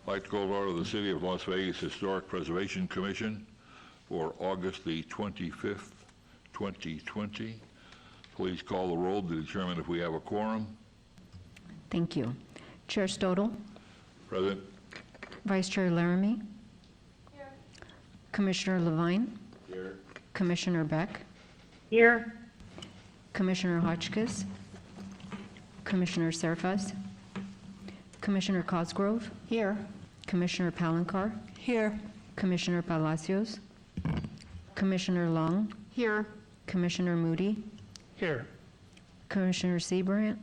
I'd like to call to order the City of Las Vegas Historic Preservation Commission for August the 25th, 2020. Please call the roll to determine if we have a quorum. Thank you. Chair Stodel. Present. Vice Chair Laramie. Here. Commissioner Levine. Here. Commissioner Beck. Here. Commissioner Hotchkiss. Commissioner Serfas. Commissioner Cosgrove. Here. Commissioner Palancar. Here. Commissioner Palacios. Commissioner Long. Here. Commissioner Moody. Here. Commissioner Seabrandt.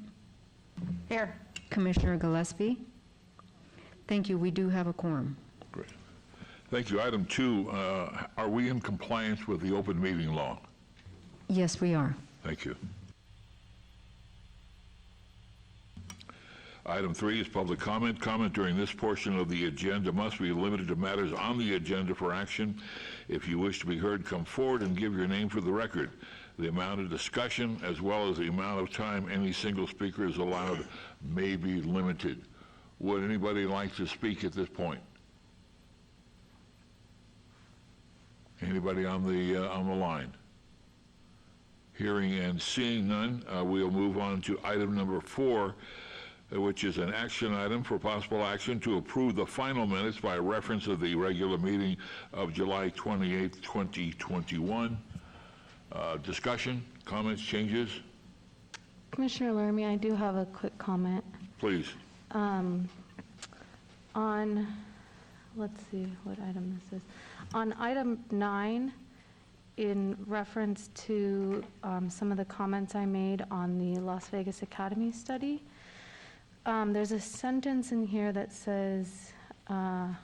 Here. Commissioner Gillespie. Thank you. We do have a quorum. Great. Thank you. Item 2, are we in compliance with the open meeting law? Yes, we are. Thank you. Item 3 is public comment. Comment during this portion of the agenda must be limited to matters on the agenda for action. If you wish to be heard, come forward and give your name for the record. The amount of discussion, as well as the amount of time any single speaker is allowed, may be limited. Would anybody like to speak at this point? Anybody on the line? Hearing and seeing none, we'll move on to item number 4, which is an action item for possible action to approve the final minutes by reference of the regular meeting of July 28th, 2021. Discussion, comments, changes? Commissioner Laramie, I do have a quick comment. Please. On, let's see what item this is. On item 9, in reference to some of the comments I made on the Las Vegas Academy study, there's a sentence in here that says, and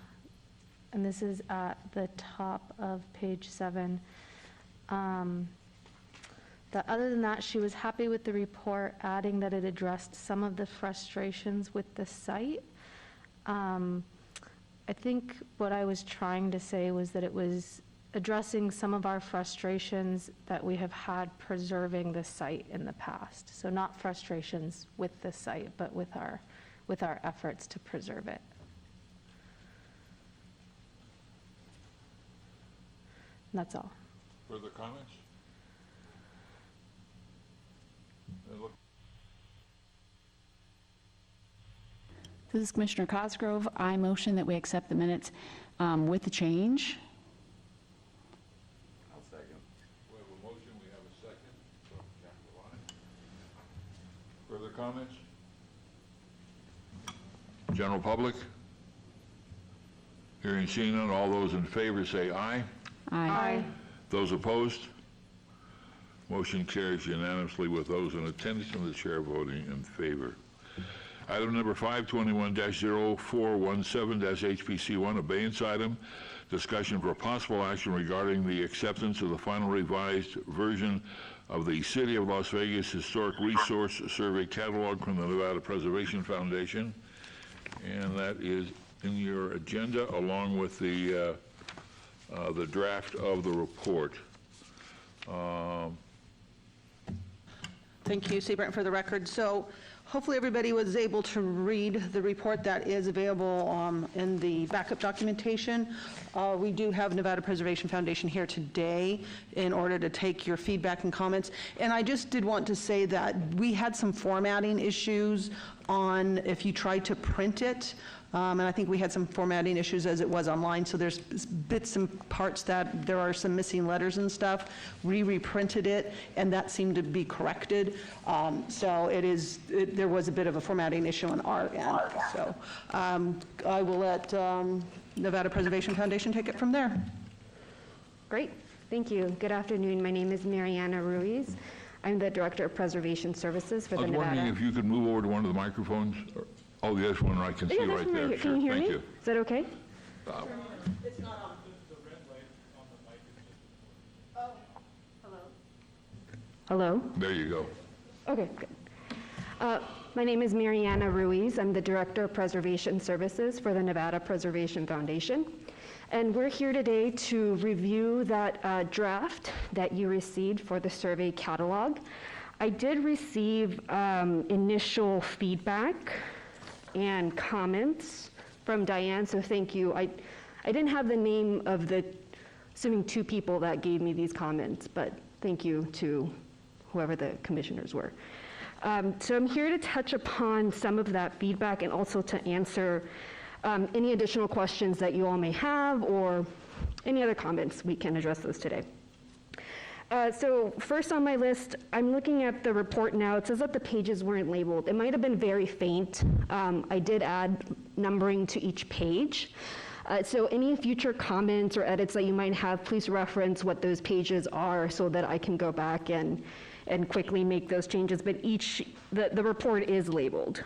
this is at the top of page 7, that other than that, she was happy with the report, adding that it addressed some of the frustrations with the site. I think what I was trying to say was that it was addressing some of our frustrations that we have had preserving the site in the past. So not frustrations with the site, but with our efforts to preserve it. And that's all. Further comments? This is Commissioner Cosgrove. I motion that we accept the minutes with the change. I'll second. We have a motion, we have a second. Further comments? General public? Hearing seen none, all those in favor say aye. Aye. Those opposed? Motion carries unanimously with those in attendance and the chair voting in favor. Item number 521-0417-HPC1, abeyance item, discussion for possible action regarding the acceptance of the final revised version of the City of Las Vegas Historic Resource Survey catalog from the Nevada Preservation Foundation. And that is in your agenda along with the draft of the report. Thank you, Seabrandt, for the record. So hopefully everybody was able to read the report that is available in the backup documentation. We do have Nevada Preservation Foundation here today in order to take your feedback and comments. And I just did want to say that we had some formatting issues on if you tried to print it. And I think we had some formatting issues as it was online, so there's bits and parts that there are some missing letters and stuff. We reprinted it, and that seemed to be corrected. So there was a bit of a formatting issue on our end. So I will let Nevada Preservation Foundation take it from there. Great, thank you. Good afternoon. My name is Mariana Ruiz. I'm the Director of Preservation Services for the Nevada. I was wondering if you could move over to one of the microphones. Oh, there's one I can see right there. Can you hear me? Thank you. Is that okay? It's not on. The red light on the mic is just. Oh, hello. Hello? There you go. Okay, good. My name is Mariana Ruiz. I'm the Director of Preservation Services for the Nevada Preservation Foundation. And we're here today to review that draft that you received for the survey catalog. I did receive initial feedback and comments from Diane, so thank you. I didn't have the name of the, assuming 2 people that gave me these comments, but thank you to whoever the commissioners were. So I'm here to touch upon some of that feedback and also to answer any additional questions that you all may have or any other comments. We can address those today. So first on my list, I'm looking at the report now. It says that the pages weren't labeled. It might have been very faint. I did add numbering to each page. So any future comments or edits that you might have, please reference what those pages are so that I can go back and quickly make those changes. But the report is labeled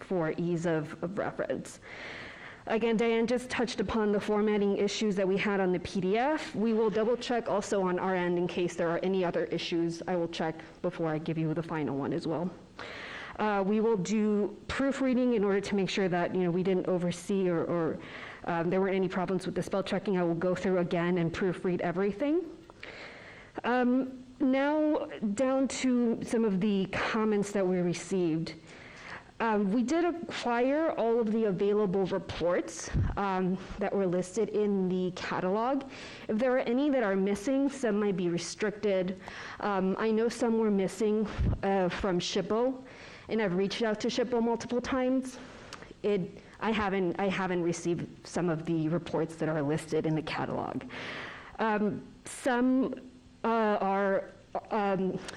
for ease of reference. Again, Diane just touched upon the formatting issues that we had on the PDF. We will double check also on our end in case there are any other issues. I will check before I give you the final one as well. We will do proofreading in order to make sure that we didn't oversee or there weren't any problems with the spell checking. I will go through again and proofread everything. Now down to some of the comments that we received. We did acquire all of the available reports that were listed in the catalog. If there are any that are missing, some might be restricted. I know some were missing from SHPO, and I've reached out to SHPO multiple times. I haven't received some of the reports that are listed in the catalog. Some are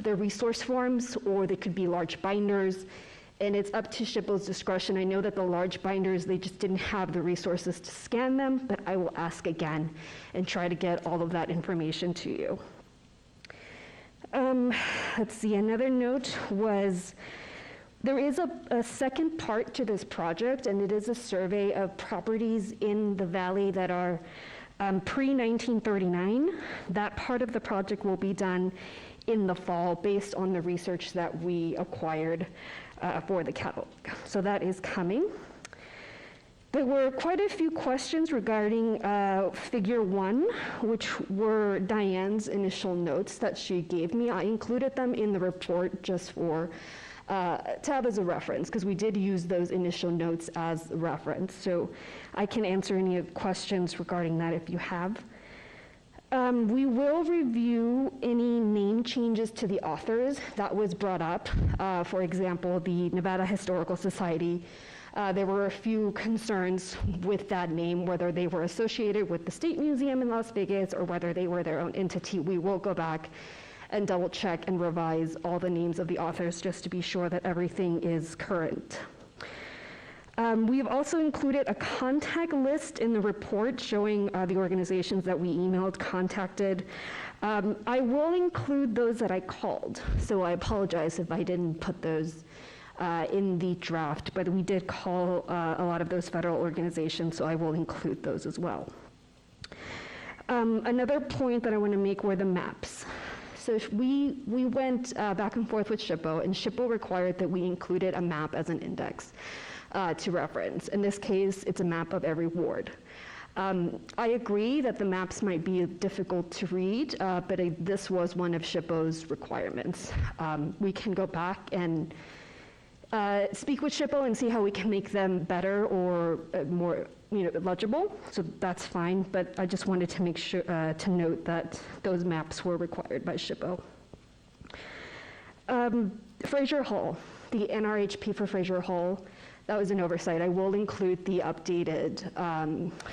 they're resource forms, or they could be large binders. And it's up to SHPO's discretion. I know that the large binders, they just didn't have the resources to scan them, but I will ask again and try to get all of that information to you. Let's see, another note was, there is a second part to this project, and it is a survey of properties in the valley that are pre-1939. That part of the project will be done in the fall based on the research that we acquired for the catalog. So that is coming. There were quite a few questions regarding figure 1, which were Diane's initial notes that she gave me. I included them in the report just for to have as a reference, because we did use those initial notes as reference. So I can answer any questions regarding that if you have. We will review any name changes to the authors that was brought up. For example, the Nevada Historical Society. There were a few concerns with that name, whether they were associated with the State Museum in Las Vegas or whether they were their own entity. We will go back and double check and revise all the names of the authors just to be sure that everything is current. We have also included a contact list in the report showing the organizations that we emailed, contacted. I will include those that I called, so I apologize if I didn't put those in the draft, but we did call a lot of those federal organizations, so I will include those as well. Another point that I want to make were the maps. So we went back and forth with SHPO, and SHPO required that we included a map as an index to reference. In this case, it's a map of every ward. I agree that the maps might be difficult to read, but this was one of SHPO's requirements. We can go back and speak with SHPO and see how we can make them better or more legible, so that's fine, but I just wanted to make sure to note that those maps were required by SHPO. Fraser Hall, the NRHP for Fraser Hall, that was an oversight. I will include the updated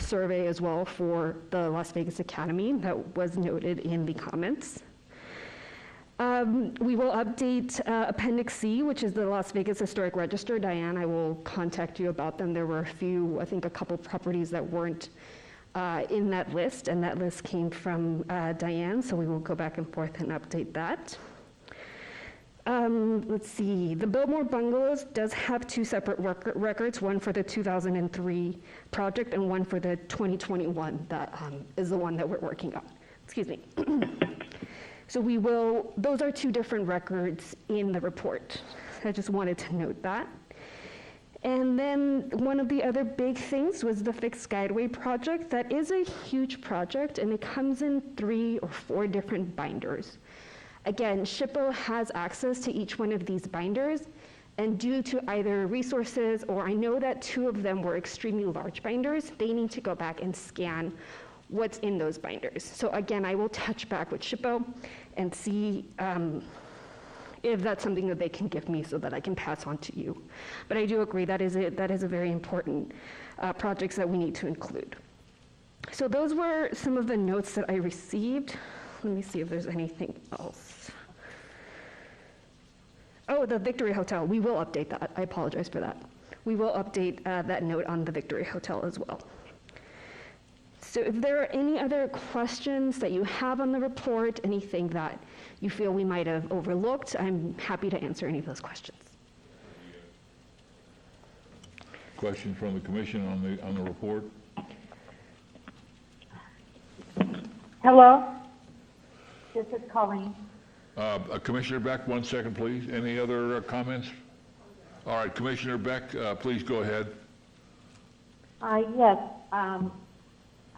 survey as well for the Las Vegas Academy that was noted in the comments. We will update Appendix C, which is the Las Vegas Historic Register. Diane, I will contact you about them. There were a few, I think a couple properties that weren't in that list, and that list came from Diane, so we will go back and forth and update that. Let's see, the Biltmore Bungalows does have two separate records, one for the 2003 project and one for the 2021 that is the one that we're working on. Excuse me. So those are two different records in the report. I just wanted to note that. And then one of the other big things was the fixed guideway project. That is a huge project, and it comes in 3 or 4 different binders. Again, SHPO has access to each one of these binders, And due to either resources, or I know that 2 of them were extremely large binders, they need to go back and scan what's in those binders. So again, I will touch back with SHPO and see if that's something that they can give me so that I can pass on to you. But I do agree that is a very important projects that we need to include. So those were some of the notes that I received. Let me see if there's anything else. Oh, the Victory Hotel, we will update that. I apologize for that. We will update that note on the Victory Hotel as well. So if there are any other questions that you have on the report, anything that you feel we might have overlooked, I'm happy to answer any of those questions. Question from the commission on the report? Hello, this is Colleen. Commissioner Beck, 1 second, please. Any other comments? All right, Commissioner Beck, please go ahead. Yes,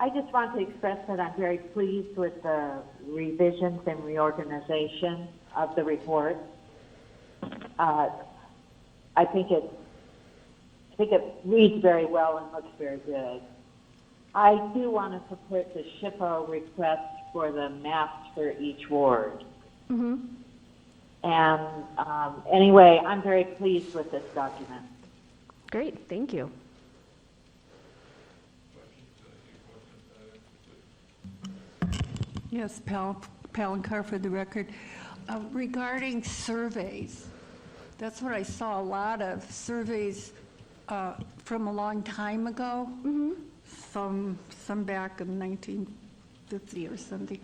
I just want to express that I'm very pleased with the revisions and reorganization of the report. I think it reads very well and looks very good. I do want to support the SHPO request for the maps for each ward. Mm-hmm. And anyway, I'm very pleased with this document. Great, thank you. Yes, Palancar for the record. Regarding surveys, that's what I saw a lot of, surveys from a long time ago, some back in 1950 or something.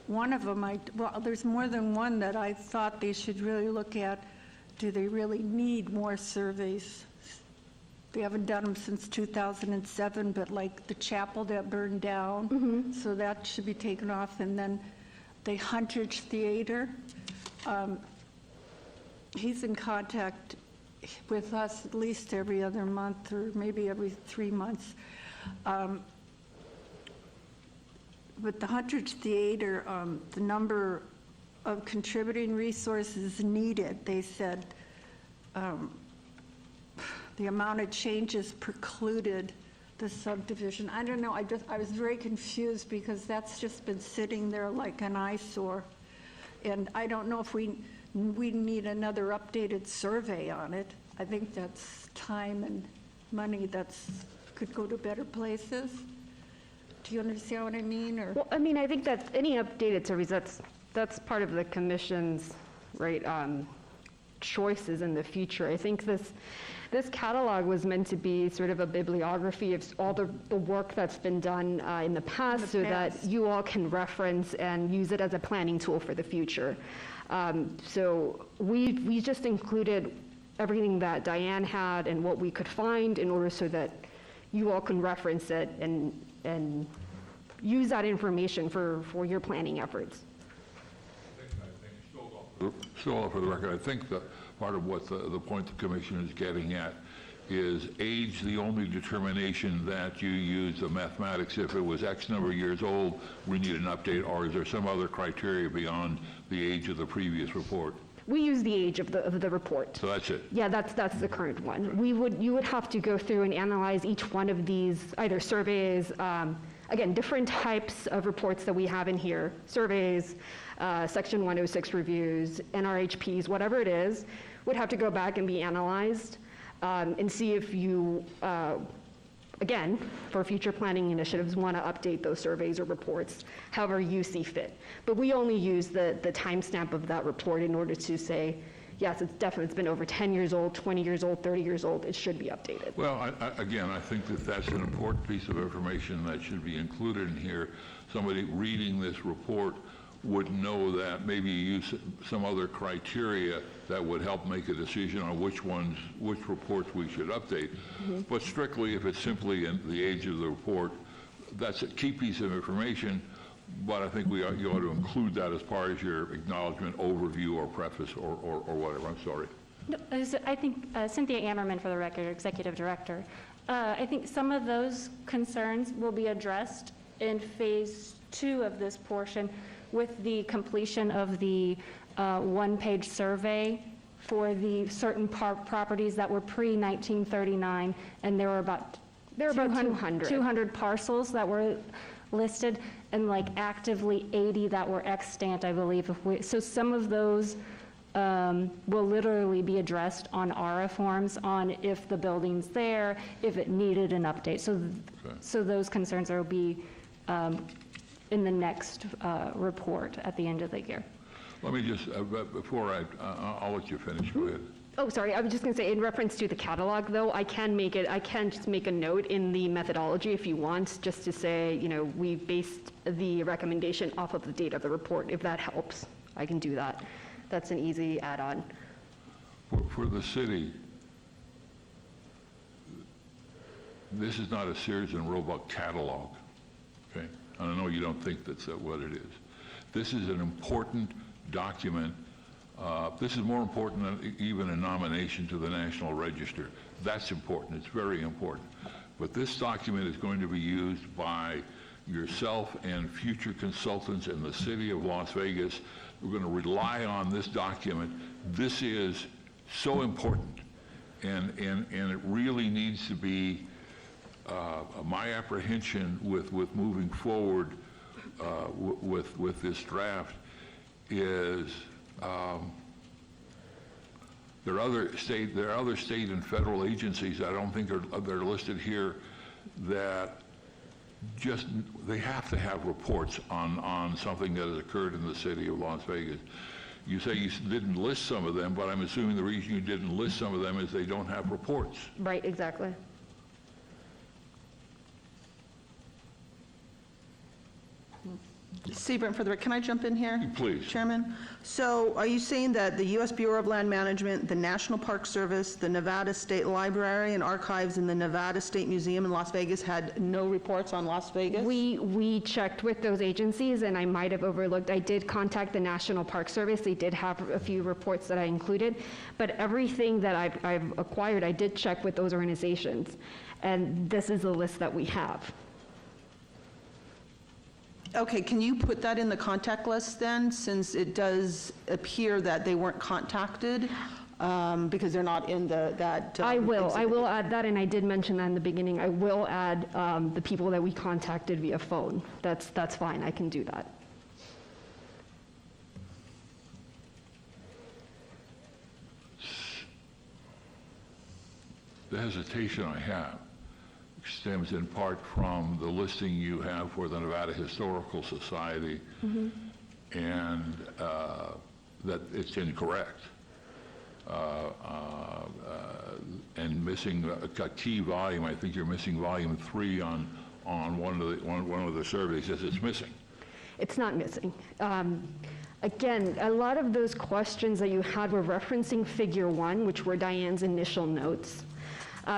One of them, well, there's more than one that I thought they should really look at. Do they really need more surveys? They haven't done them since 2007, but like the chapel that burned down, so that should be taken off. And then the Huntridge Theater, he's in contact with us at least every other month or maybe every 3 months. With the Huntridge Theater, the number of contributing resources needed, they said, the amount of changes precluded the subdivision. I don't know, I was very confused because that's just been sitting there like an eyesore. And I don't know if we need another updated survey on it. I think that's time and money could go to better places. Do you understand what I mean? Or Well, I mean, I think that any updated surveys, that's part of the commission's, right, choices in the future. I think this catalog was meant to be sort of a bibliography of all the work that's been done in the past, so that you all can reference and use it as a planning tool for the future. So we just included everything that Diane had and what we could find in order so that you all can reference it and use that information for your planning efforts. Still, for the record, I think that part of what the point the commission is getting at is age the only determination that you use the mathematics. If it was X number of years old, we need an update, or is there some other criteria beyond the age of the previous report? We use the age of the report. So that's it? Yeah, that's the current one. You would have to go through and analyze each one of these, either surveys, again, different types of reports that we have in here, surveys, Section 106 reviews, NRHPs, whatever it is, would have to go back and be analyzed and see if you, again, for future planning initiatives, want to update those surveys or reports, however you see fit. But we only use the timestamp of that report in order to say, yes, it's been over 10 years old, 20 years old, 30 years old, it should be updated. Well, again, I think that that's an important piece of information that should be included in here. Somebody reading this report would know that maybe use some other criteria that would help make a decision on which reports we should update. But strictly, if it's simply in the age of the report, that's a key piece of information, but I think you ought to include that as part of your acknowledgement, overview, or preface, or whatever. I'm sorry. No, I think Cynthia Ammerman, for the record, Executive Director. I think some of those concerns will be addressed in phase 2 of this portion with the completion of the one-page survey for the certain properties that were pre-1939, and there were about 200. 200 parcels that were listed, and like actively 80 that were extant, I believe. So some of those will literally be addressed on ARA forms on if the building's there, if it needed an update. So those concerns will be in the next report at the end of the year. Let me just, before I'll let you finish, go ahead. Oh, sorry, I was just going to say, in reference to the catalog, though, I can just make a note in the methodology if you want, just to say, we based the recommendation off of the date of the report, if that helps. I can do that. That's an easy add-on. For the city, this is not a series and roebuck catalog, okay? And I know you don't think that's what it is. This is an important document. This is more important than even a nomination to the National Register. That's important. It's very important. But this document is going to be used by yourself and future consultants in the city of Las Vegas. We're going to rely on this document. This is so important, and it really needs to be my apprehension with moving forward with this draft is there are other state and federal agencies I don't think they're listed here that just they have to have reports on something that has occurred in the city of Las Vegas. You say you didn't list some of them, but I'm assuming the reason you didn't list some of them is they don't have reports. Right, exactly. Seabrant, for the, can I jump in here? Please. Chairman? So are you saying that the U.S. Bureau of Land Management, the National Park Service, the Nevada State Library and Archives, and the Nevada State Museum in Las Vegas had no reports on Las Vegas? We checked with those agencies, and I might have overlooked. I did contact the National Park Service. They did have a few reports that I included, but everything that I've acquired, I did check with those organizations, and this is the list that we have. Okay, can you put that in the contact list then, since it does appear that they weren't contacted, because they're not in that. I will exhibit? add that, and I did mention that in the beginning. I will add the people that we contacted via phone. That's fine, I can do that. The hesitation I have stems in part from the listing you have for the Nevada Historical Society, and that it's incorrect, and missing a key volume. I think you're missing volume 3 on one of the surveys. Says it's missing. It's not missing. Again, a lot of those questions that you had were referencing Figure 1, which were Diane's initial notes.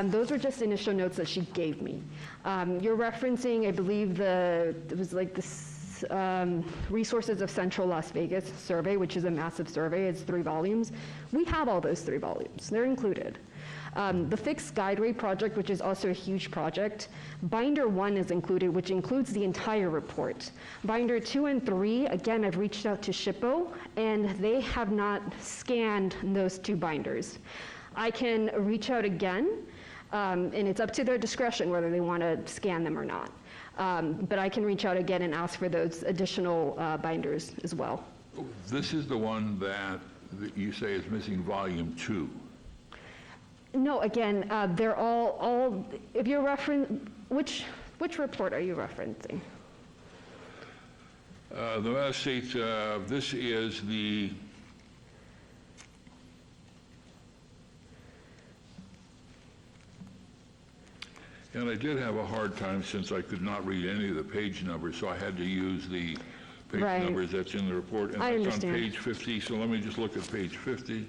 Those were just initial notes that she gave me. You're referencing, I believe, it was like this Resources of Central Las Vegas survey, which is a massive survey. It's 3 volumes. We have all those 3 volumes. They're included. The Fixed Guideway project, which is also a huge project, Binder 1 is included, which includes the entire report. Binder 2 and 3, again, I've reached out to SHPO, and they have not scanned those 2 binders. I can reach out again, and it's up to their discretion whether they want to scan them or not. But I can reach out again and ask for those additional binders as well. This is the one that you say is missing volume 2. No, again, they're all. If you're which report are you referencing? The Nevada State. This is the. And I did have a hard time since I could not read any of the page numbers, so I had to use the page numbers that's in the report. And I that's understand. on page 50, so let me just look at page 50.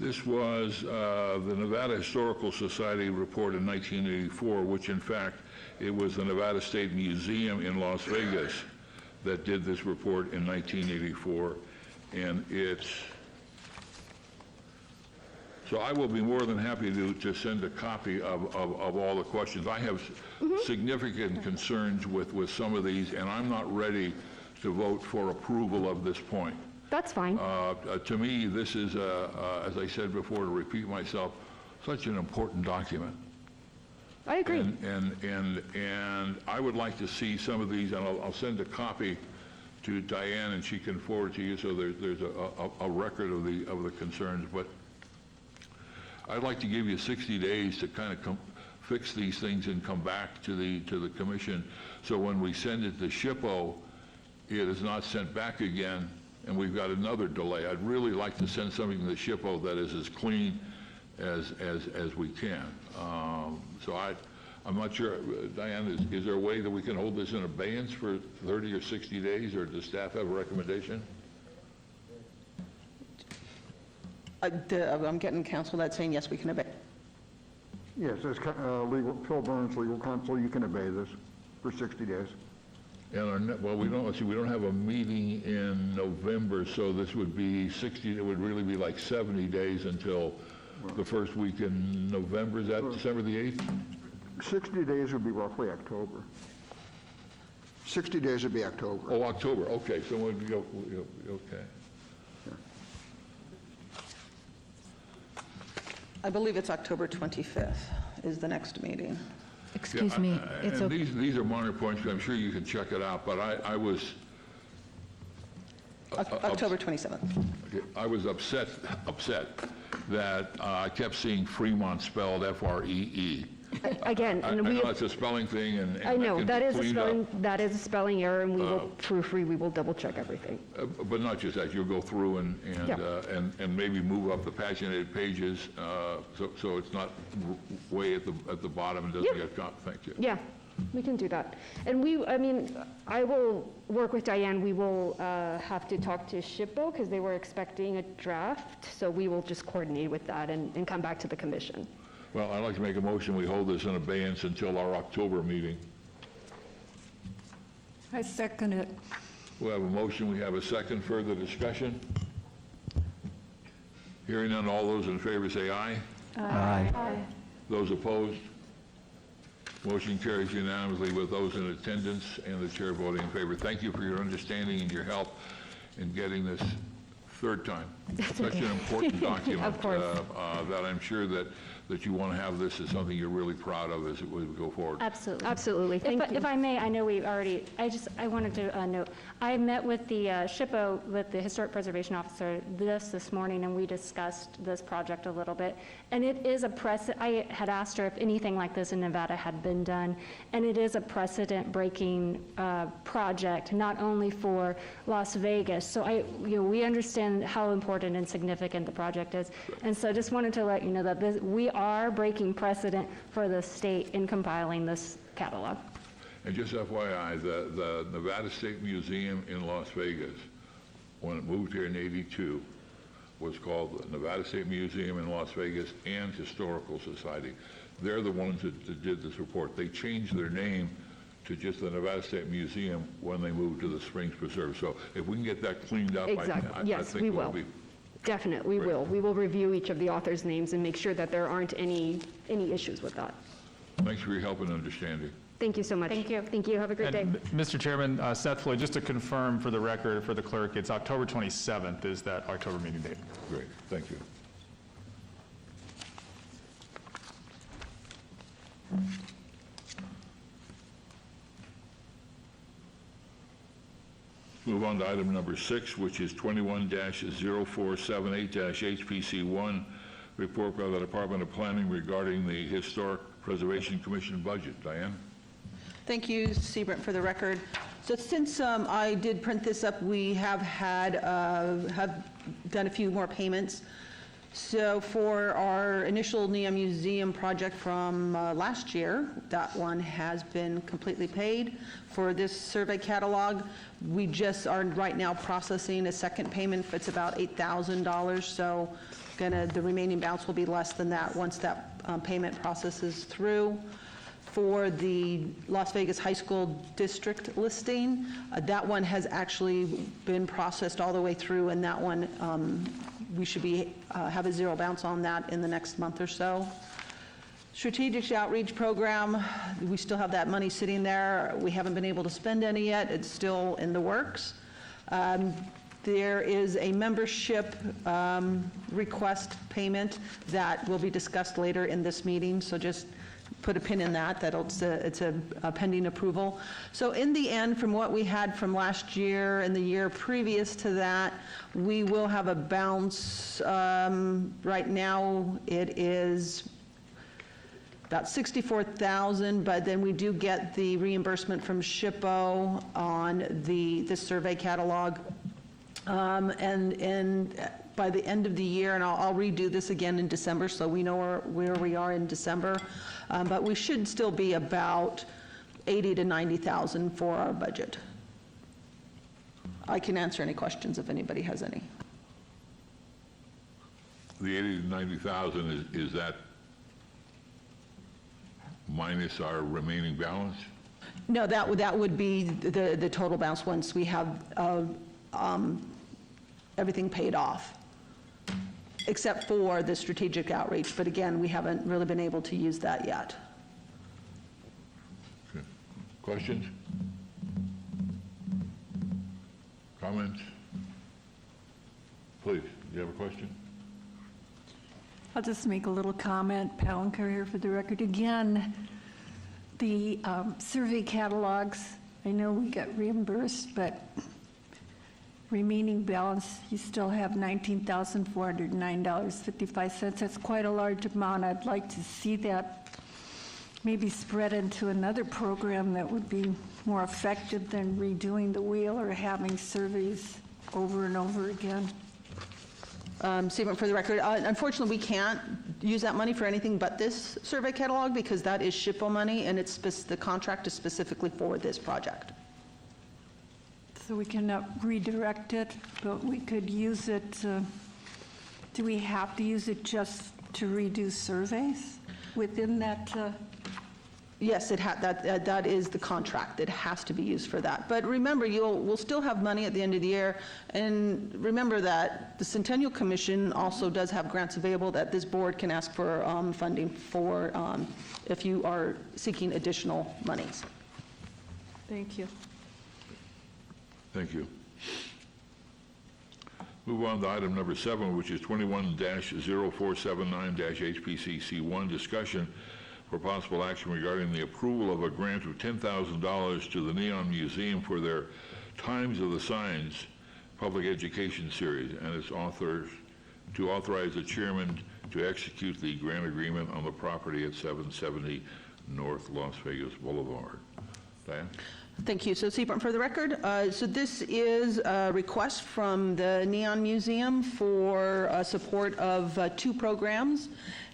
This was the Nevada Historical Society report in 1984, which in fact, it was the Nevada State Museum in Las Vegas that did this report in 1984. And so I will be more than happy to send a copy of all the questions. I have significant concerns with some of these, and I'm not ready to vote for approval of this point. That's fine. To me, this is, as I said before, to repeat myself, such an important document. I agree. And I would like to see some of these, and I'll send a copy to Diane, and she can forward to you, so there's a record of the concerns. But I'd like to give you 60 days to kind of fix these things and come back to the commission, so when we send it to SHPO, it is not sent back again, and we've got another delay. I'd really like to send something to the SHPO that is as clean as we can. So I'm not sure, Diane, is there a way that we can hold this in abeyance for 30 or 60 days, or does staff have a recommendation? I'm getting counsel that's saying, yes, we can obey. Yes, as Phil Burns, legal counsel, you can obey this for 60 days. And well, we don't have a meeting in November, so this would be 60, it would really be like 70 days until the first week in November. Is that December the 8th? 60 days would be roughly October. 60 days would be October. Oh, October, okay, so we'll go, okay. I believe it's October 25th is the next meeting. Excuse me, it's And okay. these are minor points, I'm sure you can check it out, but I was... October 27th. I was upset that I kept seeing Fremont spelled F-R-E-E. Again, I and know it's a spelling thing, and I know, can that be is a cleaned up. spelling, that is a spelling error, and we will proofread, we will double check everything. But not just that, you'll go through Yeah. and maybe move up the paginated pages, so it's not way at the bottom and doesn't get caught. Thank you. Yeah, we can do that. And I will work with Diane, we will have to talk to SHPO, because they were expecting a draft, so we will just coordinate with that and come back to the commission. Well, I'd like to make a motion, we hold this in abeyance until our October meeting. I second it. We have a motion, we have a second. Further discussion? Hearing none, all those in favor say aye. Aye. Those opposed? Motion carries unanimously with those in attendance and the chair voting in favor. Thank you for your understanding and your help in getting this third time. Such an important document. Of course. That I'm sure that you want to have this as something you're really proud of as we go forward. Absolutely. Absolutely, thank you. If I may, I know we already, I wanted to note, I met with the SHPO, with the Historic Preservation Officer this morning, and we discussed this project a little bit. And it is a I had asked her if anything like this in Nevada had been done, and it is a precedent-breaking project, not only for Las Vegas. So we understand how important and significant the project is. And so I just wanted to let you know that we are breaking precedent for the state in compiling this catalog. And just FYI, the Nevada State Museum in Las Vegas, when it moved here in '82, was called the Nevada State Museum in Las Vegas and Historical Society. They're the ones that did this report. They changed their name to just the Nevada State Museum when they moved to the Springs Preserve. So if we can get that cleaned up, Exactly. I Yes, think we we'll will. be... Definitely, we will. We will review each of the authors' names and make sure that there aren't any issues with that. Thanks for your help and understanding. Thank you so much. Thank you. Thank you, have a great day. And Mr. Chairman, Seth Floyd, just to confirm for the record, for the clerk, it's October 27th is that October meeting date. Great, thank you. Move on to item number 6, which is 21-0478-HPC1, report by the Department of Planning regarding the Historic Preservation Commission budget. Diane? Thank you, Seabrant, for the record. So since I did print this up, we have done a few more payments So for our initial Neon Museum project from last year, that one has been completely paid. For this survey catalog, we just are right now processing a second payment. It's about $8,000, so the remaining balance will be less than that once that payment processes through. For the Las Vegas High School district listing, that one has actually been processed all the way through, and that one, we should have a zero bounce on that in the next month or so. Strategic Outreach Program, we still have that money sitting there. We haven't been able to spend any yet. It's still in the works. There is a membership request payment that will be discussed later in this meeting, so just put a pin in that, it's a pending approval. So in the end, from what we had from last year and the year previous to that, we will have a bounce. Right now, it is about $64,000, but then we do get the reimbursement from SHPO on the survey catalog. And by the end of the year, and I'll redo this again in December so we know where we are in December, but we should still be about $80,000 to $90,000 for our budget. I can answer any questions if anybody has any. The 80 to 90,000, is that minus our remaining balance? No, that would be the total balance once we have everything paid off, except for the strategic outreach. But again, we haven't really been able to use that yet. Okay. Questions? Comments? Please, do you have a question? I'll just make a little comment. Palanker here for the record. Again, the survey catalogs, I know we got reimbursed, but remaining balance, you still have $19,409.55. That's quite a large amount. I'd like to see that maybe spread into another program that would be more effective than redoing the wheel or having surveys over and over again. Statement for the record, unfortunately, we can't use that money for anything but this survey catalog because that is SHPO money, and the contract is specifically for this project. So we cannot redirect it, but we could use it, do we have to use it just to redo surveys within that? Yes, that is the contract. It has to be used for that. But remember, we'll still have money at the end of the year. And remember that the Centennial Commission also does have grants available that this board can ask for funding for if you are seeking additional monies. Thank you. Thank you. Move on to item number 7, which is 21-0479-HPCC1, discussion for possible action regarding the approval of a grant of $10,000 to the Neon Museum for their Times of the Signs public education series, and its authors to authorize the chairman to execute the grant agreement on the property at 770 North Las Vegas Boulevard. Diane? Thank you. So, Seaborn, for the record, so this is a request from the Neon Museum for support of 2 programs.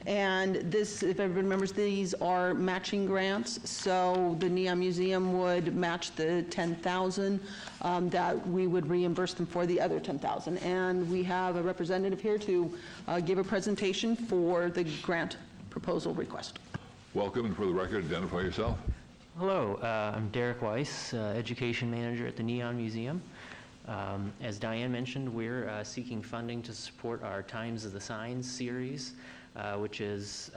And this, if everyone remembers, these are matching grants. So the Neon Museum would match the $10,000 that we would reimburse them for the other $10,000. And we have a representative here to give a presentation for the grant proposal request. Welcome, and for the record, identify yourself. Hello, I'm Derek Weiss, Education Manager at the Neon Museum. As Diane mentioned, we're seeking funding to support our Times of the Signs series, which is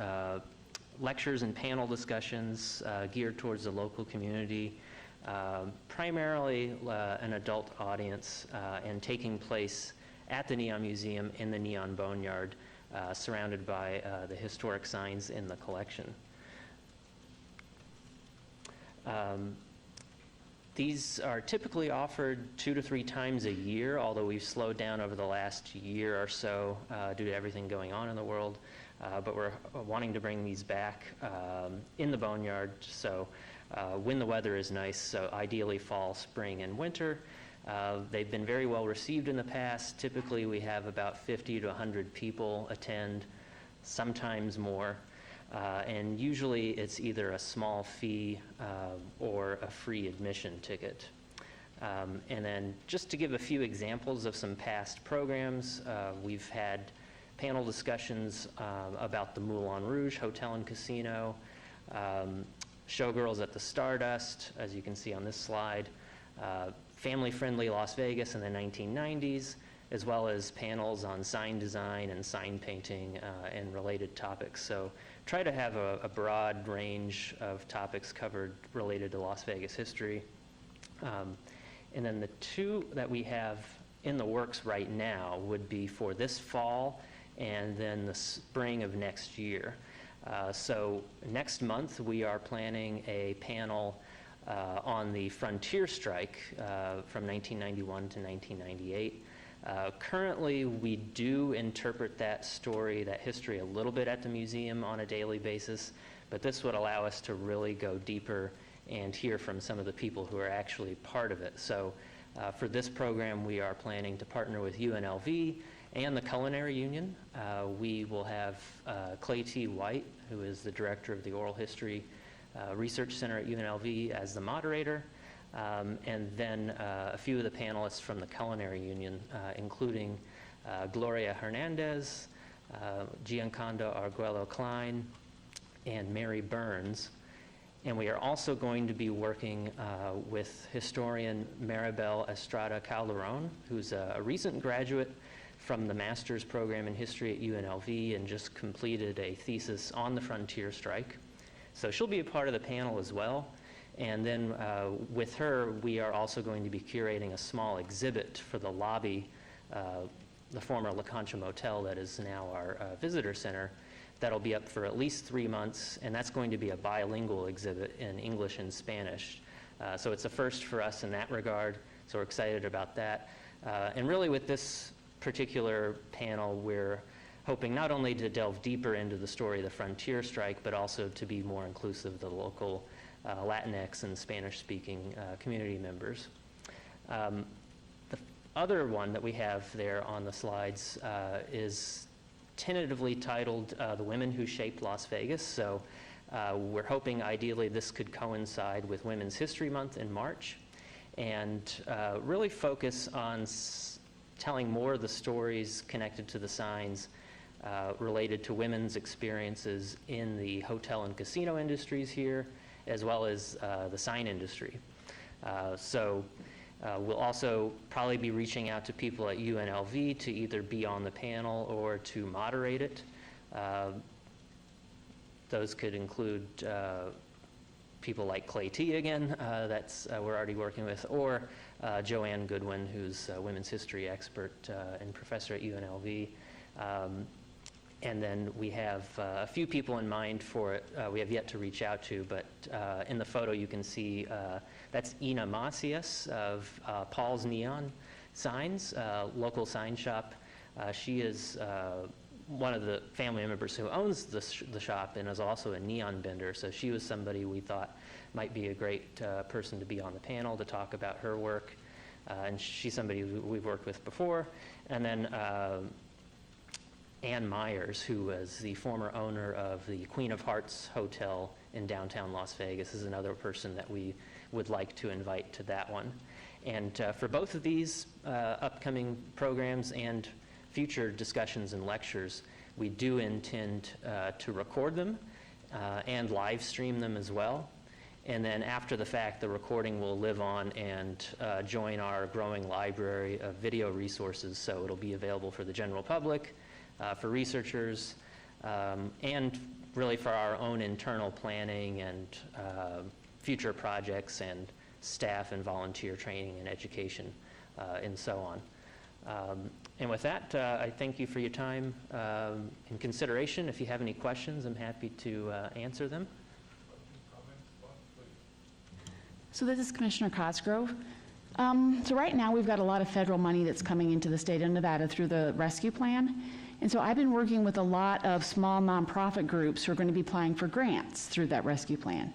lectures and panel discussions geared towards the local community, primarily an adult audience, and taking place at the Neon Museum in the Neon Boneyard, surrounded by the historic signs in the collection. These are typically offered 2 to 3 times a year, although we've slowed down over the last year or so due to everything going on in the world. But we're wanting to bring these back in the Boneyard, so when the weather is nice, so ideally fall, spring, and winter, They've been very well received in the past. Typically, we have about 50 to 100 people attend, sometimes more. And usually it's either a small fee or a free admission ticket. And then just to give a few examples of some past programs, we've had panel discussions about the Moulin Rouge Hotel and Casino, Showgirls at the Stardust, as you can see on this slide, family-friendly Las Vegas in the 1990s, as well as panels on sign design and sign painting and related topics. So try to have a broad range of topics covered related to Las Vegas history. And then the two that we have in the works right now would be for this fall and then the spring of next year. So next month we are planning a panel on the frontier strike from 1991 to 1998. Currently, we do interpret that story, that history, a little bit at the museum on a daily basis, but this would allow us to really go deeper and hear from some of the people who are actually part of it. So for this program, we are planning to partner with UNLV and the Culinary Union. We will have Clay T. White, who is the director of the Oral History Research Center at UNLV, as the moderator. And then a few of the panelists from the Culinary Union, including Gloria Hernandez, Giancarlo Arguello Klein, and Mary Burns. And we are also going to be working with historian Maribel Estrada Calderon, who's a recent graduate from the master's program in history at UNLV and just completed a thesis on the frontier strike. So she'll be a part of the panel as well. And then with her, we are also going to be curating a small exhibit for the lobby, the former La Concha Motel that is now our visitor center. That'll be up for at least 3 months, and that's going to be a bilingual exhibit in English and Spanish. So it's a first for us in that regard, so we're excited about that. And really with this particular panel, we're hoping not only to delve deeper into the story of the frontier strike, but also to be more inclusive of the local Latinx and Spanish-speaking community members. The other one that we have there on the slides is tentatively titled The Women Who Shaped Las Vegas. So we're hoping ideally this could coincide with Women's History Month in March and really focus on telling more of the stories connected to the signs related to women's experiences in the hotel and casino industries here, as well as the sign industry. We'll also probably be reaching out to people at UNLV to either be on the panel or to moderate it. Those could include people like Clay T again, that's we're already working with, or Joanne Goodwin, who's a women's history expert and professor at UNLV. And then we have a few people in mind for it we have yet to reach out to, but in the photo you can see that's Ina Macias of Paul's Neon Signs, local sign shop. She is one of the family members who owns the shop and is also a neon bender, so she was somebody we thought might be a great person to be on the panel to talk about her work. And she's somebody we've worked with before. And then Ann Myers, who was the former owner of the Queen of Hearts Hotel in downtown Las Vegas, is another person that we would like to invite to that one. And for both of these upcoming programs and future discussions and lectures, we do intend to record them and live stream them as well. And then after the fact, the recording will live on and join our growing library of video resources, so it'll be available for the general public, for researchers, and really for our own internal planning and future projects and staff and volunteer training and education and so on. And with that, I thank you for your time and consideration. If you have any questions, I'm happy to answer them. So this is Commissioner Cosgrove. So right now, we've got a lot of federal money that's coming into the state of Nevada through the rescue plan. And so I've been working with a lot of small nonprofit groups who are going to be applying for grants through that rescue plan.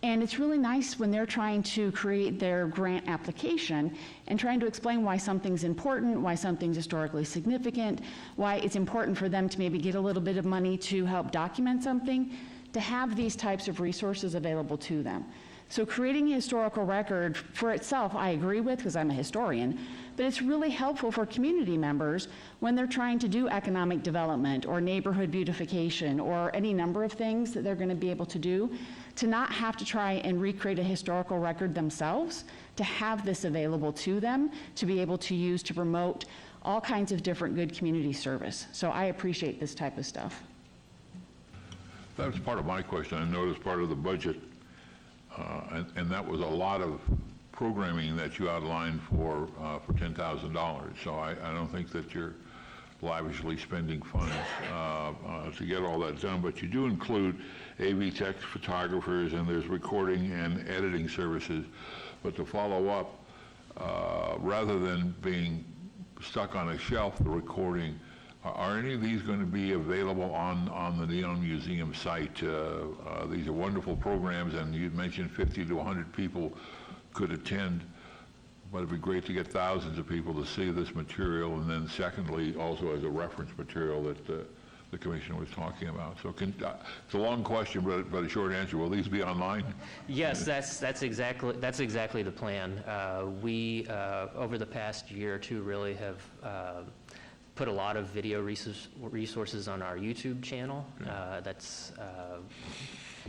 And it's really nice when they're trying to create their grant application and trying to explain why something's important, why something's historically significant, why it's important for them to maybe get a little bit of money to help document something, to have these types of resources available to them. So creating a historical record for itself, I agree with, because I'm a historian, but it's really helpful for community members when they're trying to do economic development or neighborhood beautification or any number of things that they're going to be able to do, to not have to try and recreate a historical record themselves, to have this available to them, to be able to use to promote all kinds of different good community service. So I appreciate this type of stuff. That was part of my question. I noticed part of the budget, and that was a lot of programming that you outlined for $10,000. So I don't think that you're lavishly spending funds to get all that done, but you do include AV tech photographers, and there's recording and editing services. But to follow up, rather than being stuck on a shelf, the recording, are any of these going to be available on the Neon Museum site? These are wonderful programs, and you'd mentioned 50 to 100 people could attend, but it'd be great to get thousands of people to see this material, and then secondly, also as a reference material that the Commissioner was talking about. So it's a long question, but a short answer. Will these be online? Yes, that's exactly the plan. We, over the past year or two, really have put a lot of video resources on our YouTube channel.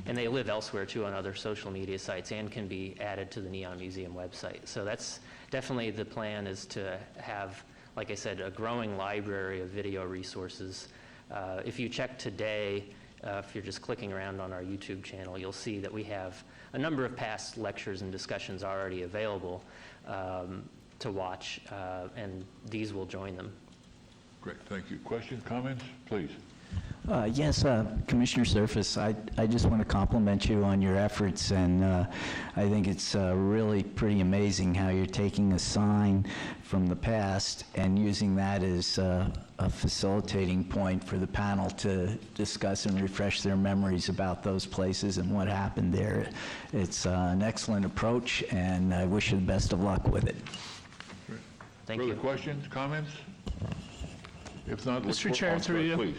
And they live elsewhere too on other social media sites and can be added to the Neon Museum website. So that's definitely the plan, is to have, like I said, a growing library of video resources. If you check today, if you're just clicking around on our YouTube channel, you'll see that we have a number of past lectures and discussions already available to watch, and these will join them. Great, thank you. Questions, comments, please? Yes, Commissioner Surface, I just want to compliment you on your efforts, and I think it's really pretty amazing how you're taking a sign from the past and using that as a facilitating point for the panel to discuss and refresh their memories about those places and what happened there. It's an excellent approach, and I wish you the best of luck with it. Thank you. Further questions, comments? If not, Mr. Chair, through you. Please.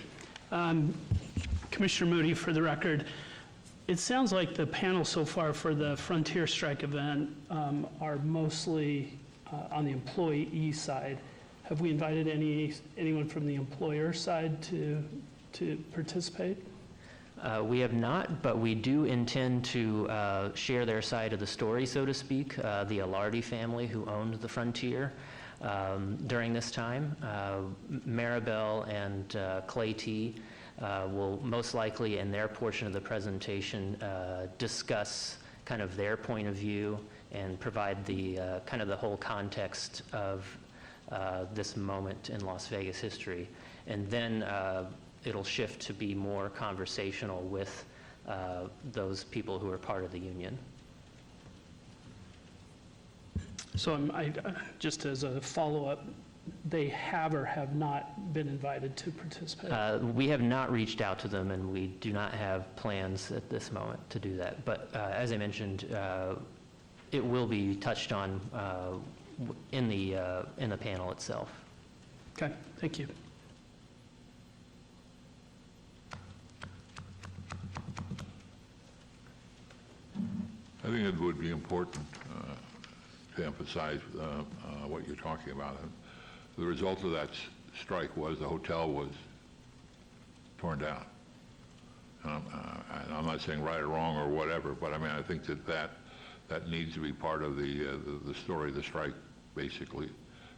Commissioner Moody, for the record, it sounds like the panel so far for the Frontier Strike event are mostly on the employee side. Have we invited anyone from the employer side to participate? We have not, but we do intend to share their side of the story, so to speak. The Alardi family, who owned the Frontier during this time. Maribel and Clay T. will most likely, in their portion of the presentation, discuss kind of their point of view and provide the kind of the whole context of this moment in Las Vegas history. And then it'll shift to be more conversational with those people who are part of the union. So just as a follow-up, they have or have not been invited to participate? We have not reached out to them, and we do not have plans at this moment to do that. But as I mentioned, it will be touched on in the panel itself. Okay, thank you. I think it would be important to emphasize what you're talking about. The result of that strike was the hotel was torn down. And I'm not saying right or wrong or whatever, but I mean, I think that needs to be part of the story. The strike basically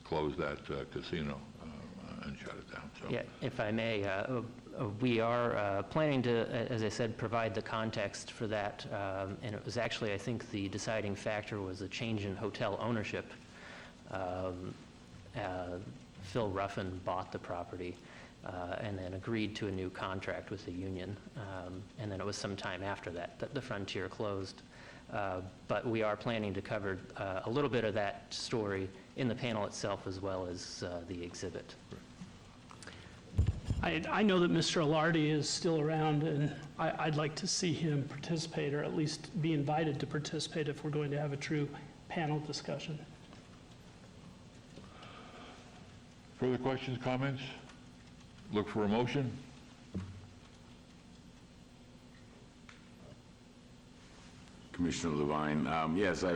closed that casino and shut it down. So. Yeah, if I may, we are planning to, as I said, provide the context for that. And it was actually, I think, the deciding factor was a change in hotel ownership. Phil Ruffin bought the property and then agreed to a new contract with the union. And then it was some time after that the Frontier closed. But we are planning to cover a little bit of that story in the panel itself, as well as the exhibit. I know that Mr. Alardi is still around, and I'd like to see him participate, or at least be invited to participate if we're going to have a true panel discussion. Further questions, comments? Look for a motion. Commissioner Levine, yes, I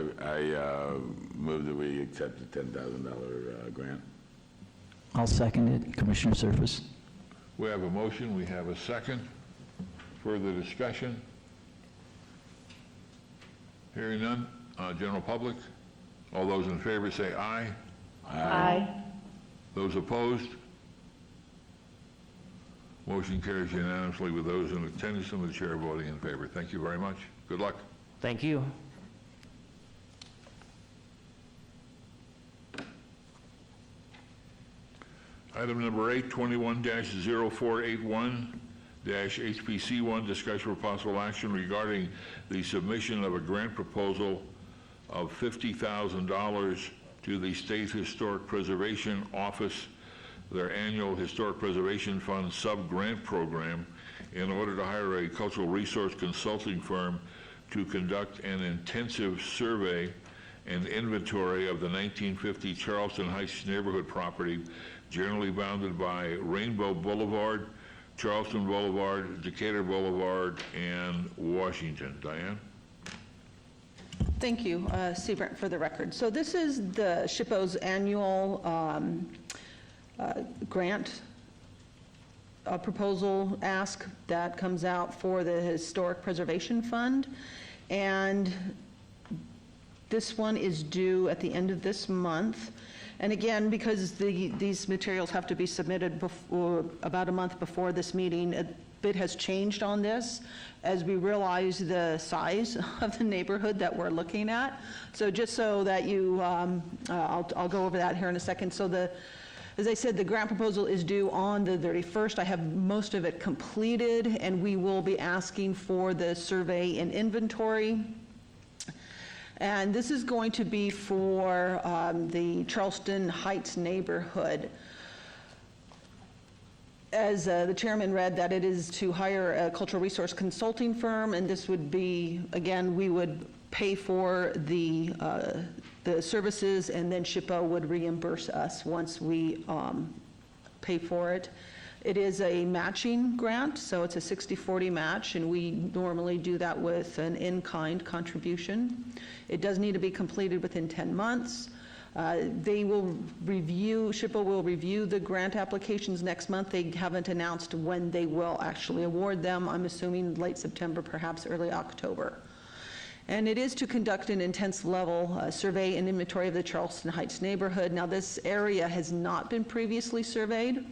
move that we accept the $10,000 grant. I'll second it, Commissioner Surface. We have a motion, we have a second. Further discussion? Hearing none. General public? All those in favor say aye. Aye. Those opposed? Motion carries unanimously with those in attendance and the chair voting in favor. Thank you very much. Good luck. Thank you. Item number 8, 21-0481-HPC1, discussion for possible action regarding the submission of a grant proposal of $50,000 to the State Historic Preservation Office, their annual Historic Preservation Fund sub-grant program, in order to hire a cultural resource consulting firm to conduct an intensive survey and inventory of the 1950 Charleston Heights neighborhood property, generally bounded by Rainbow Boulevard, Charleston Boulevard, Decatur Boulevard, and Washington. Diane? Thank you, Seabrant, for the record. So this is the SHPO's annual grant proposal ask that comes out for the Historic Preservation Fund. And this one is due at the end of this month. And again, because these materials have to be submitted before, about a month before this meeting, a bit has changed on this as we realize the size of the neighborhood that we're looking at. So just so that you, I'll go over that here in a second. So as I said, the grant proposal is due on the 31st. I have most of it completed, and we will be asking for the survey and inventory. And this is going to be for the Charleston Heights neighborhood. As the chairman read, that it is to hire a cultural resource consulting firm, and this would be, again, we would pay for the services, and then SHPO would reimburse us once we pay for it. It is a matching grant, so it's a 60-40 match, and we normally do that with an in-kind contribution. It does need to be completed within 10 months. They will review, SHPO will review the grant applications next month. They haven't announced when they will actually award them. I'm assuming late September, perhaps early October. And it is to conduct an intense level survey and inventory of the Charleston Heights neighborhood. Now, this area has not been previously surveyed.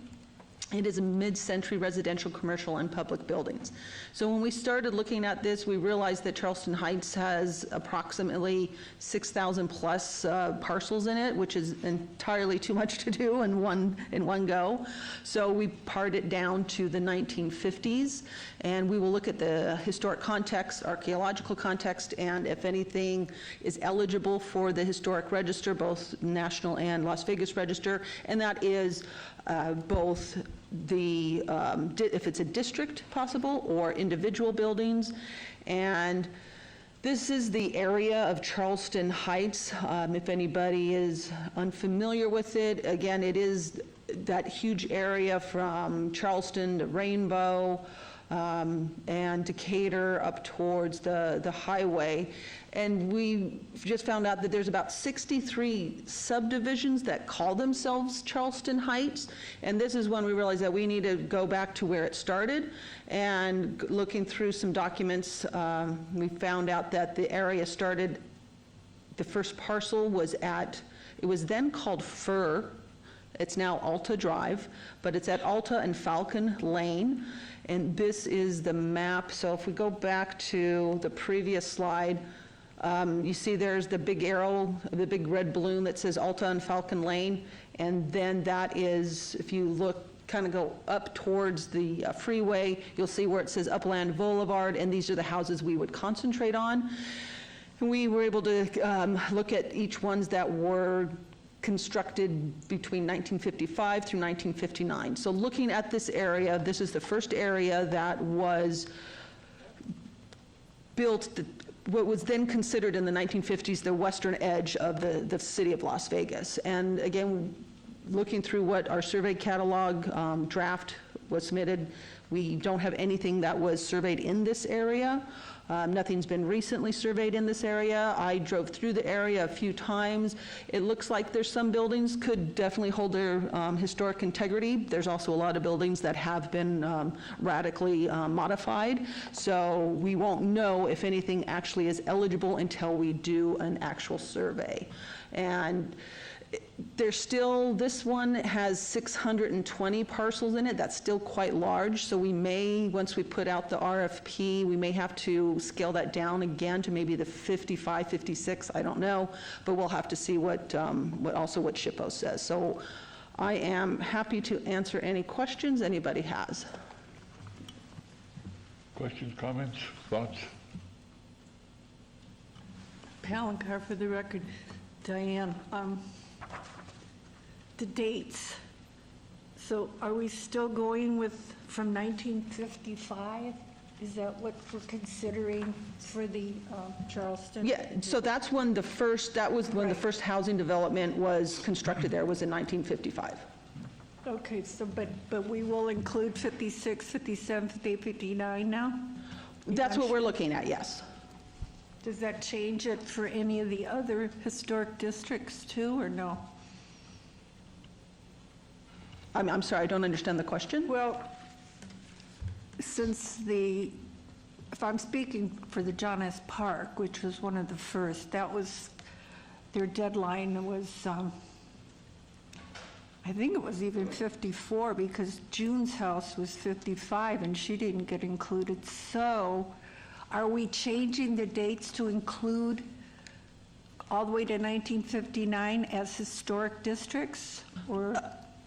It is a mid-century residential, commercial, and public buildings. So when we started looking at this, we realized that Charleston Heights has approximately 6,000 plus parcels in it, which is entirely too much to do in one go. So we pared it down to the 1950s, and we will look at the historic context, archaeological context, and if anything is eligible for the historic register, both national and Las Vegas register, and that is both the, if it's a district possible, or individual buildings. And this is the area of Charleston Heights. If anybody is unfamiliar with it, again, it is that huge area from Charleston to Rainbow, and Decatur up towards the highway. And we just found out that there's about 63 subdivisions that call themselves Charleston Heights. And this is when we realized that we need to go back to where it started. And looking through some documents, we found out that the area started, the first parcel was at, it was then called Fur. It's now Alta Drive, but it's at Alta and Falcon Lane. And this is the map. So if we go back to the previous slide, you see there's the big arrow, the big red balloon that says Alta and Falcon Lane. And then that is, if you look, kind of go up towards the freeway, you'll see where it says Upland Boulevard, and these are the houses we would concentrate on. And we were able to look at each ones that were constructed between 1955 through 1959. So looking at this area, this is the first area that was built, what was then considered in the 1950s the western edge of the city of Las Vegas. And again, looking through what our survey catalog draft was submitted, we don't have anything that was surveyed in this area. Nothing's been recently surveyed in this area. I drove through the area a few times. It looks like there's some buildings could definitely hold their historic integrity. There's also a lot of buildings that have been radically modified. So we won't know if anything actually is eligible until we do an actual survey. And there's still, this one has 620 parcels in it. That's still quite large. So we may, once we put out the RFP, we may have to scale that down again to maybe the 55, 56, I don't know. But we'll have to see what SHPO says. So I am happy to answer any questions anybody has. Questions, comments, thoughts? Palancar for the record. Diane, the dates. So are we still going with from 1955? Is that what we're considering for the Charleston? Yeah, so that's when the first, that was when the first housing development was constructed there, was in 1955. Okay, so, but we will include 56, 57, 58, 59 now? That's what we're looking at, yes. Does that change it for any of the other historic districts too, or no? I'm sorry, I don't understand the question. Well, since if I'm speaking for the John S. Park, which was one of the first, that was, their deadline was, I think it was even 54, because June's house was 55 and she didn't get included. So are we changing the dates to include all the way to 1959 as historic districts, or?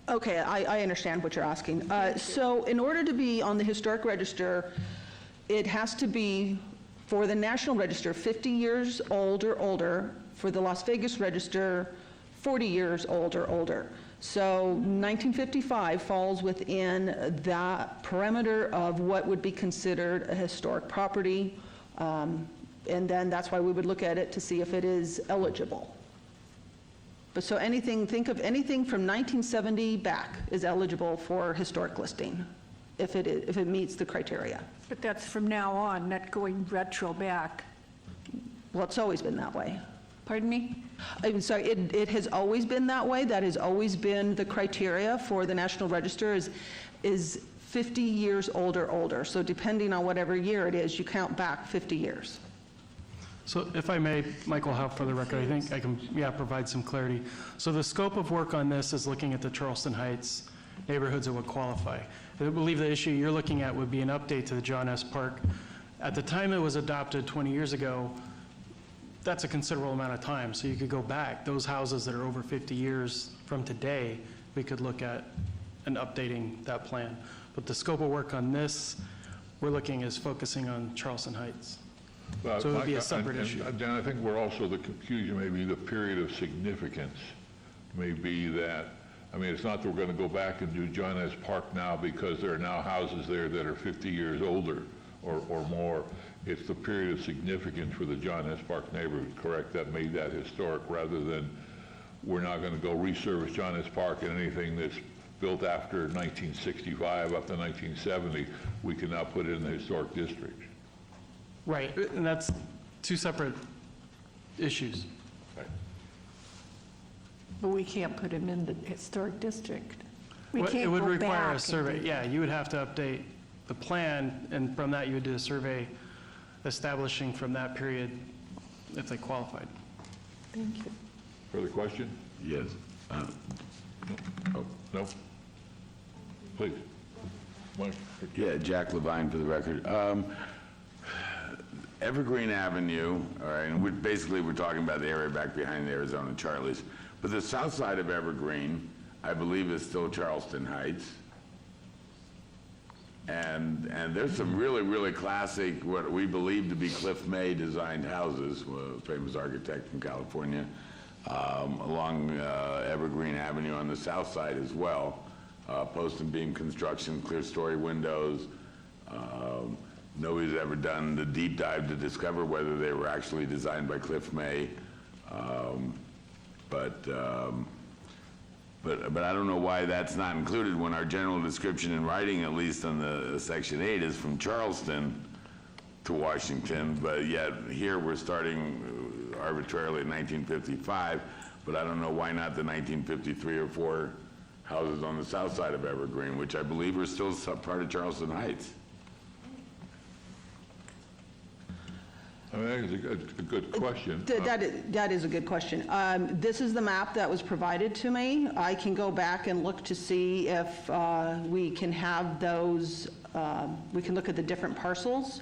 Okay, I understand what you're asking. So in order to be on the historic register, it has to be, for the National Register, 50 years old or older. For the Las Vegas Register, 40 years old or older. So 1955 falls within that parameter of what would be considered a historic property. And then that's why we would look at it to see if it is eligible. But so anything, think of anything from 1970 back is eligible for historic listing, if it meets the criteria. But that's from now on, not going retro back. Well, it's always been that way. Pardon me? I'm sorry, it has always been that way. That has always been the criteria for the National Register is 50 years old or older. So depending on whatever year it is, you count back 50 years. So if I may, Michael Haupt for the record, I think I can, provide some clarity. So the scope of work on this is looking at the Charleston Heights neighborhoods that would qualify. I believe the issue you're looking at would be an update to the John S. Park. At the time it was adopted 20 years ago, that's a considerable amount of time. So you could go back, those houses that are over 50 years from today, we could look at and updating that plan. But the scope of work on this, we're looking is focusing on Charleston Heights. So it would be a separate issue. Dan, I think we're also, the confusion may be the period of significance may be that, I mean, it's not that we're going to go back and do John S. Park now because there are now houses there that are 50 years older or more. It's the period of significance for the John S. Park neighborhood, correct, that made that historic, rather than we're not going to go resurface John S. Park and anything that's built after 1965 up to 1970, we can now put it in the historic district. Right, and that's two separate issues. Right. But we can't put them in the historic district. We Well, can't it would go require back a and survey. do- Yeah, you would have to update the plan, and from that, you would do a survey establishing from that period if they qualified. Thank you. Further question? Yes. No? Please. Mike. Yeah, Jack Levine for the record. Evergreen Avenue, all right, and we're talking about the area back behind the Arizona Charlies, but the south side of Evergreen, I believe, is still Charleston Heights. And there's some really, really classic, what we believe to be Cliff May designed houses, a famous architect from California, along Evergreen Avenue on the south side as well. Post and beam construction, clear story windows. Nobody's ever done the deep dive to discover whether they were actually designed by Cliff May. But I don't know why that's not included when our general description in writing, at least on the Section 8, is from Charleston to Washington, but yet here we're starting arbitrarily in 1955, but I don't know why not the 1953 or 4 houses on the south side of Evergreen, which I believe are still part of Charleston Heights. I mean, that is a good question. That is a good question. This is the map that was provided to me. I can go back and look to see if we can have those, we can look at the different parcels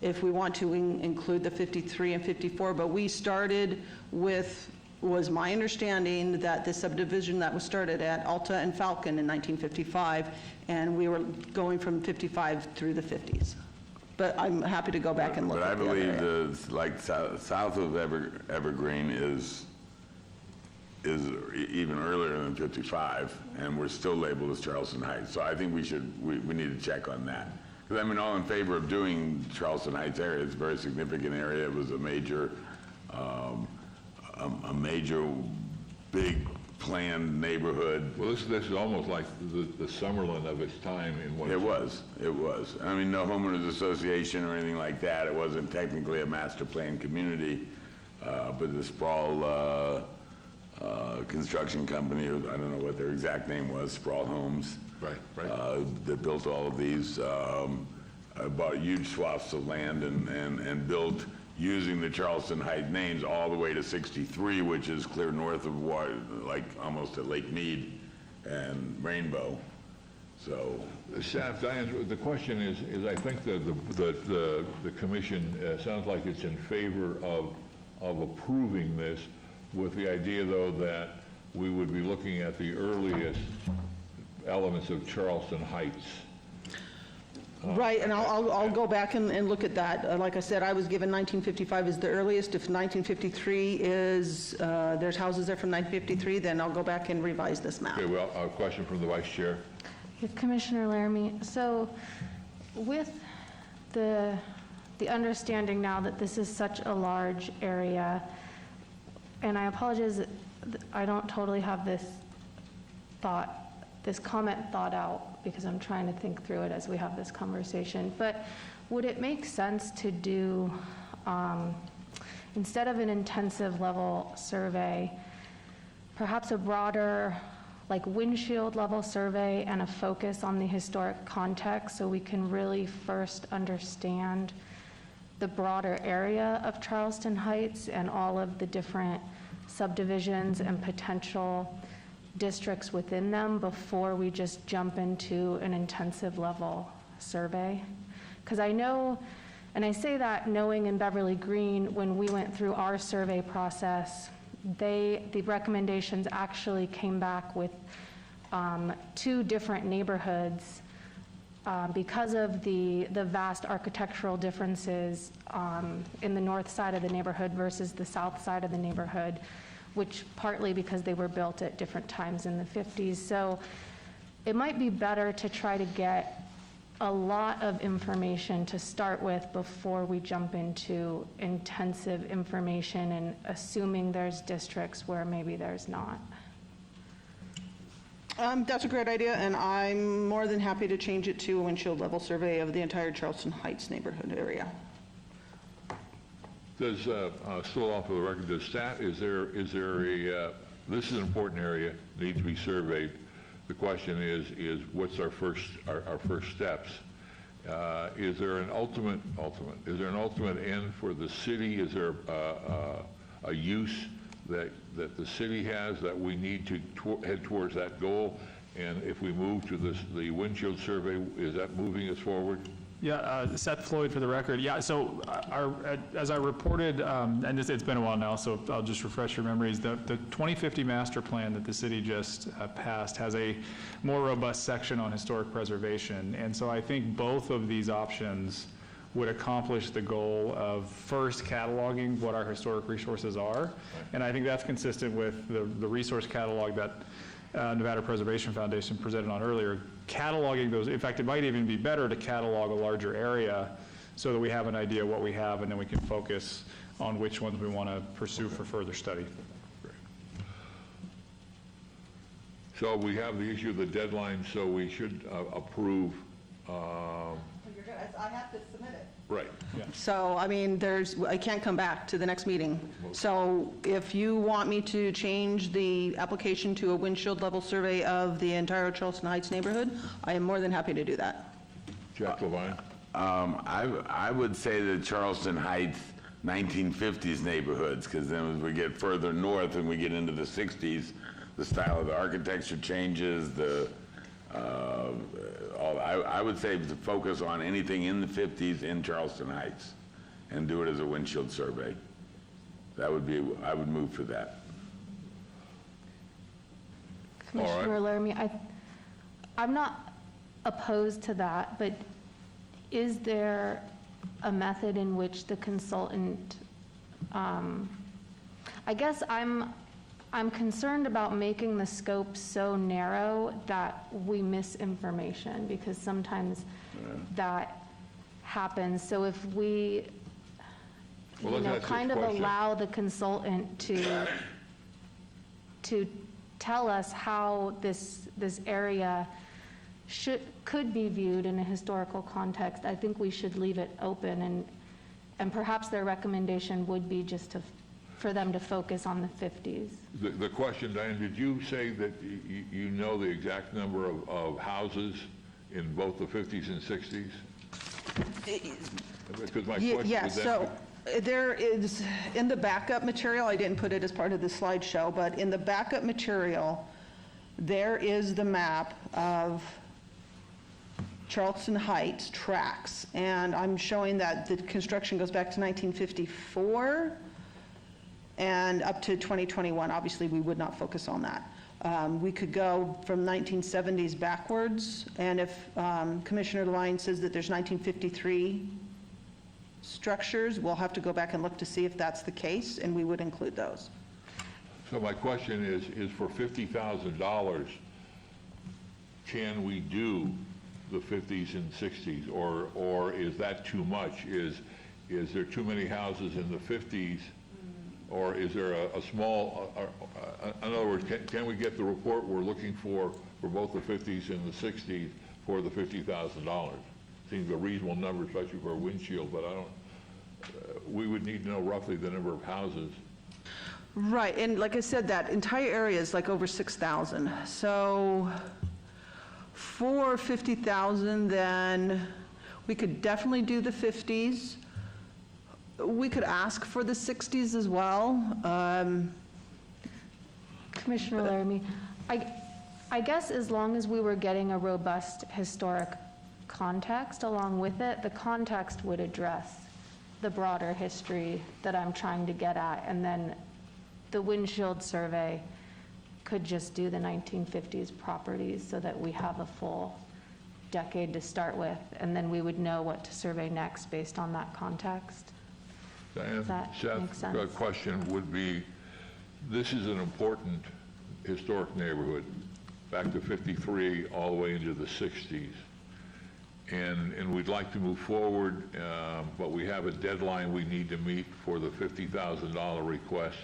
if we want to include the 53 and 54, but we started with, was my understanding that the subdivision that was started at Alta and Falcon in 1955, and we were going from 55 through the 50s. But I'm happy to go back and look but at the other area. But I believe like south of Evergreen is even earlier than 55, and we're still labeled as Charleston Heights. So I think we need to check on that. Because I'm all in favor of doing Charleston Heights area. It's a very significant area. It was a major big planned neighborhood. Well, this is almost like the Summerlin of its time in one. It was. I mean, no homeowners association or anything like that. It wasn't technically a master plan community, but the Sprawl construction company, I don't know what their exact name was, Sprawl Homes. Right. That built all of these, bought huge swaths of land and built using the Charleston Heights names all the way to 63, which is clear north of like almost at Lake Mead and Rainbow. So, Staff, Diane, the question is I think that the commission sounds like it's in favor of approving this, with the idea though that we would be looking at the earliest elements of Charleston Heights. Right, and I'll go back and look at that. Like I said, I was given 1955 as the earliest. If 1953 is, there's houses there from 1953, then I'll go back and revise this map. Okay, well, a question from the Vice Chair. Commissioner Laramie, so with the understanding now that this is such a large area, and I apologize, I don't totally have this comment thought out, because I'm trying to think through it as we have this conversation. But would it make sense to do, instead of an intensive level survey, perhaps a broader, like windshield level survey and a focus on the historic context, so we can really first understand the broader area of Charleston Heights and all of the different subdivisions and potential districts within them before we just jump into an intensive level survey? Because I know, and I say that knowing in Beverly Green, when we went through our survey process, the recommendations actually came back with 2 different neighborhoods because of the vast architectural differences in the north side of the neighborhood versus the south side of the neighborhood, which partly because they were built at different times in the 50s. So it might be better to try to get a lot of information to start with before we jump into intensive information and assuming there's districts where maybe there's not. That's a great idea, and I'm more than happy to change it to a windshield level survey of the entire Charleston Heights neighborhood area. Does, still off of the record, does is there a, this is an important area, needs to be surveyed. The question is what's our first steps? Is there an ultimate end for the city? Is there a use that the city has that we need to head towards that goal? And if we move to the windshield survey, is that moving us forward? Yeah, Seth Floyd for the record. Yeah, so as I reported, and it's been a while now, so I'll just refresh your memories. The 2050 master plan that the city just passed has a more robust section on historic preservation. And so I think both of these options would accomplish the goal of first cataloging what our historic resources are. And I think that's consistent with the resource catalog that Nevada Preservation Foundation presented on earlier. Cataloging those, in fact, it might even be better to catalog a larger area so that we have an idea what we have, and then we can focus on which ones we want to pursue for further study. So we have the issue of the deadline, so we should approve. I have to submit it. Right. So, I mean, I can't come back to the next meeting. So if you want me to change the application to a windshield level survey of the entire Charleston Heights neighborhood, I am more than happy to do that. Jack Levine? I would say the Charleston Heights 1950s neighborhoods, because then as we get further north and we get into the 60s, the style of the architecture changes, I would say to focus on anything in the 50s in Charleston Heights and do it as a windshield survey. That would be, I would move for that. Commissioner Laramie, I'm not opposed to that, but is there a method in which the consultant, I guess I'm concerned about making the scope so narrow that we miss information, because sometimes that happens. So if we, kind of allow the consultant to tell us how this area could be viewed in a historical context, I think we should leave it open, and perhaps their recommendation would be just for them to focus on the 50s. The question, Diane, did you say that you know the exact number of houses in both the 50s and 60s? Because my question Yes, so there is, in the backup material, I didn't put it as part of the slideshow, but in the backup material, there is the map of Charleston Heights tracks, and I'm showing that the construction goes back to 1954 and up to 2021. Obviously, we would not focus on that. We could go from 1970s backwards, and if Commissioner Lyon says that there's 1953 structures, we'll have to go back and look to see if that's the case, and we would include those. So my question is for $50,000, can we do the 50s and 60s, or is that too much? Is there too many houses in the 50s, or is there a small, in other words, can we get the report we're looking for both the 50s and the 60s for the $50,000? Seems a reasonable number, especially for a windshield, but I don't, we would need to know roughly the number of houses. Right, and like I said, that entire area is like over 6,000. So for 50,000, then we could definitely do the 50s. We could ask for the 60s as well. Commissioner Laramie, I guess as long as we were getting a robust historic context along with it, the context would address the broader history that I'm trying to get at, and then the windshield survey could just do the 1950s properties so that we have a full decade to start with, and then we would know what to survey next based on that context. Diane, Does that make Seth, sense? a question would be, this is an important historic neighborhood, back to 53 all the way into the 60s. And we'd like to move forward, but we have a deadline we need to meet for the $50,000 request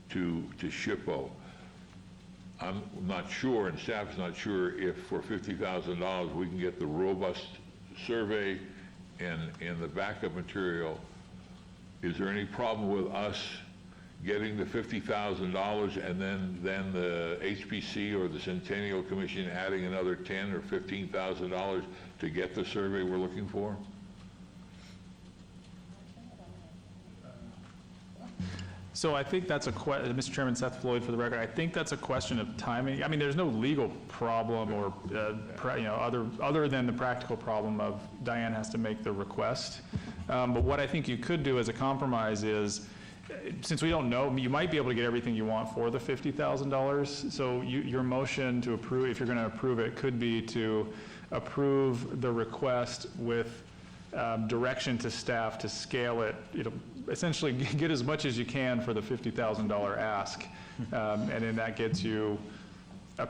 to SHPO. I'm not sure, and staff's not sure, if for $50,000 we can get the robust survey and the backup material. Is there any problem with us getting the $50,000 and then the HPC or the Centennial Commission adding another $10,000 or $15,000 to get the survey we're looking for? So I think that's Mr. Chairman, Seth Floyd for the record, I think that's a question of timing. I mean, there's no legal problem or, other than the practical problem of Diane has to make the request. But what I think you could do as a compromise is, since we don't know, you might be able to get everything you want for the $50,000. So your motion to approve, if you're going to approve it, could be to approve the request with direction to staff to scale it, essentially get as much as you can for the $50,000 ask. And then that gets you a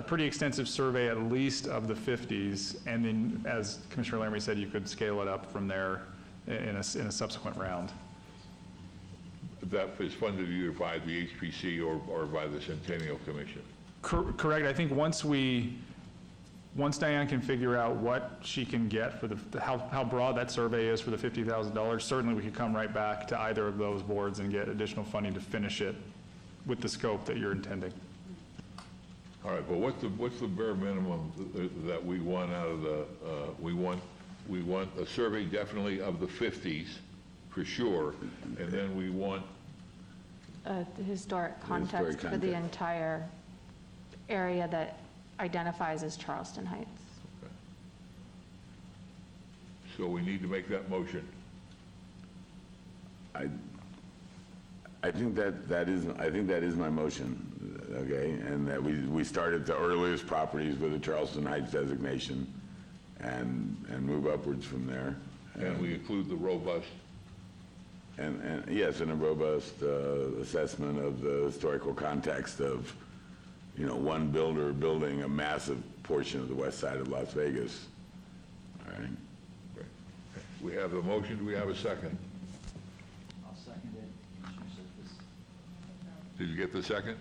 pretty extensive survey, at least of the 50s. And then, as Commissioner Laramie said, you could scale it up from there in a subsequent round. That is funded either by the HPC or by the Centennial Commission. Correct. I think once Diane can figure out what she can get for how broad that survey is for the $50,000, certainly we could come right back to either of those boards and get additional funding to finish it with the scope that you're intending. All right, but what's the bare minimum that we want out of the, we want a survey definitely of the 50s, for sure, and then we want The historic context for the entire area that identifies as Charleston Heights. So we need to make that motion. I think that is my motion, okay? And that we start at the earliest properties with a Charleston Heights designation and move upwards from there. And we include the robust. And yes, and a robust assessment of the historical context of, one builder building a massive portion of the west side of Las Vegas. All right. We have the motion. Do we have a second? I'll second it, Commissioner Surface. Did you get the second?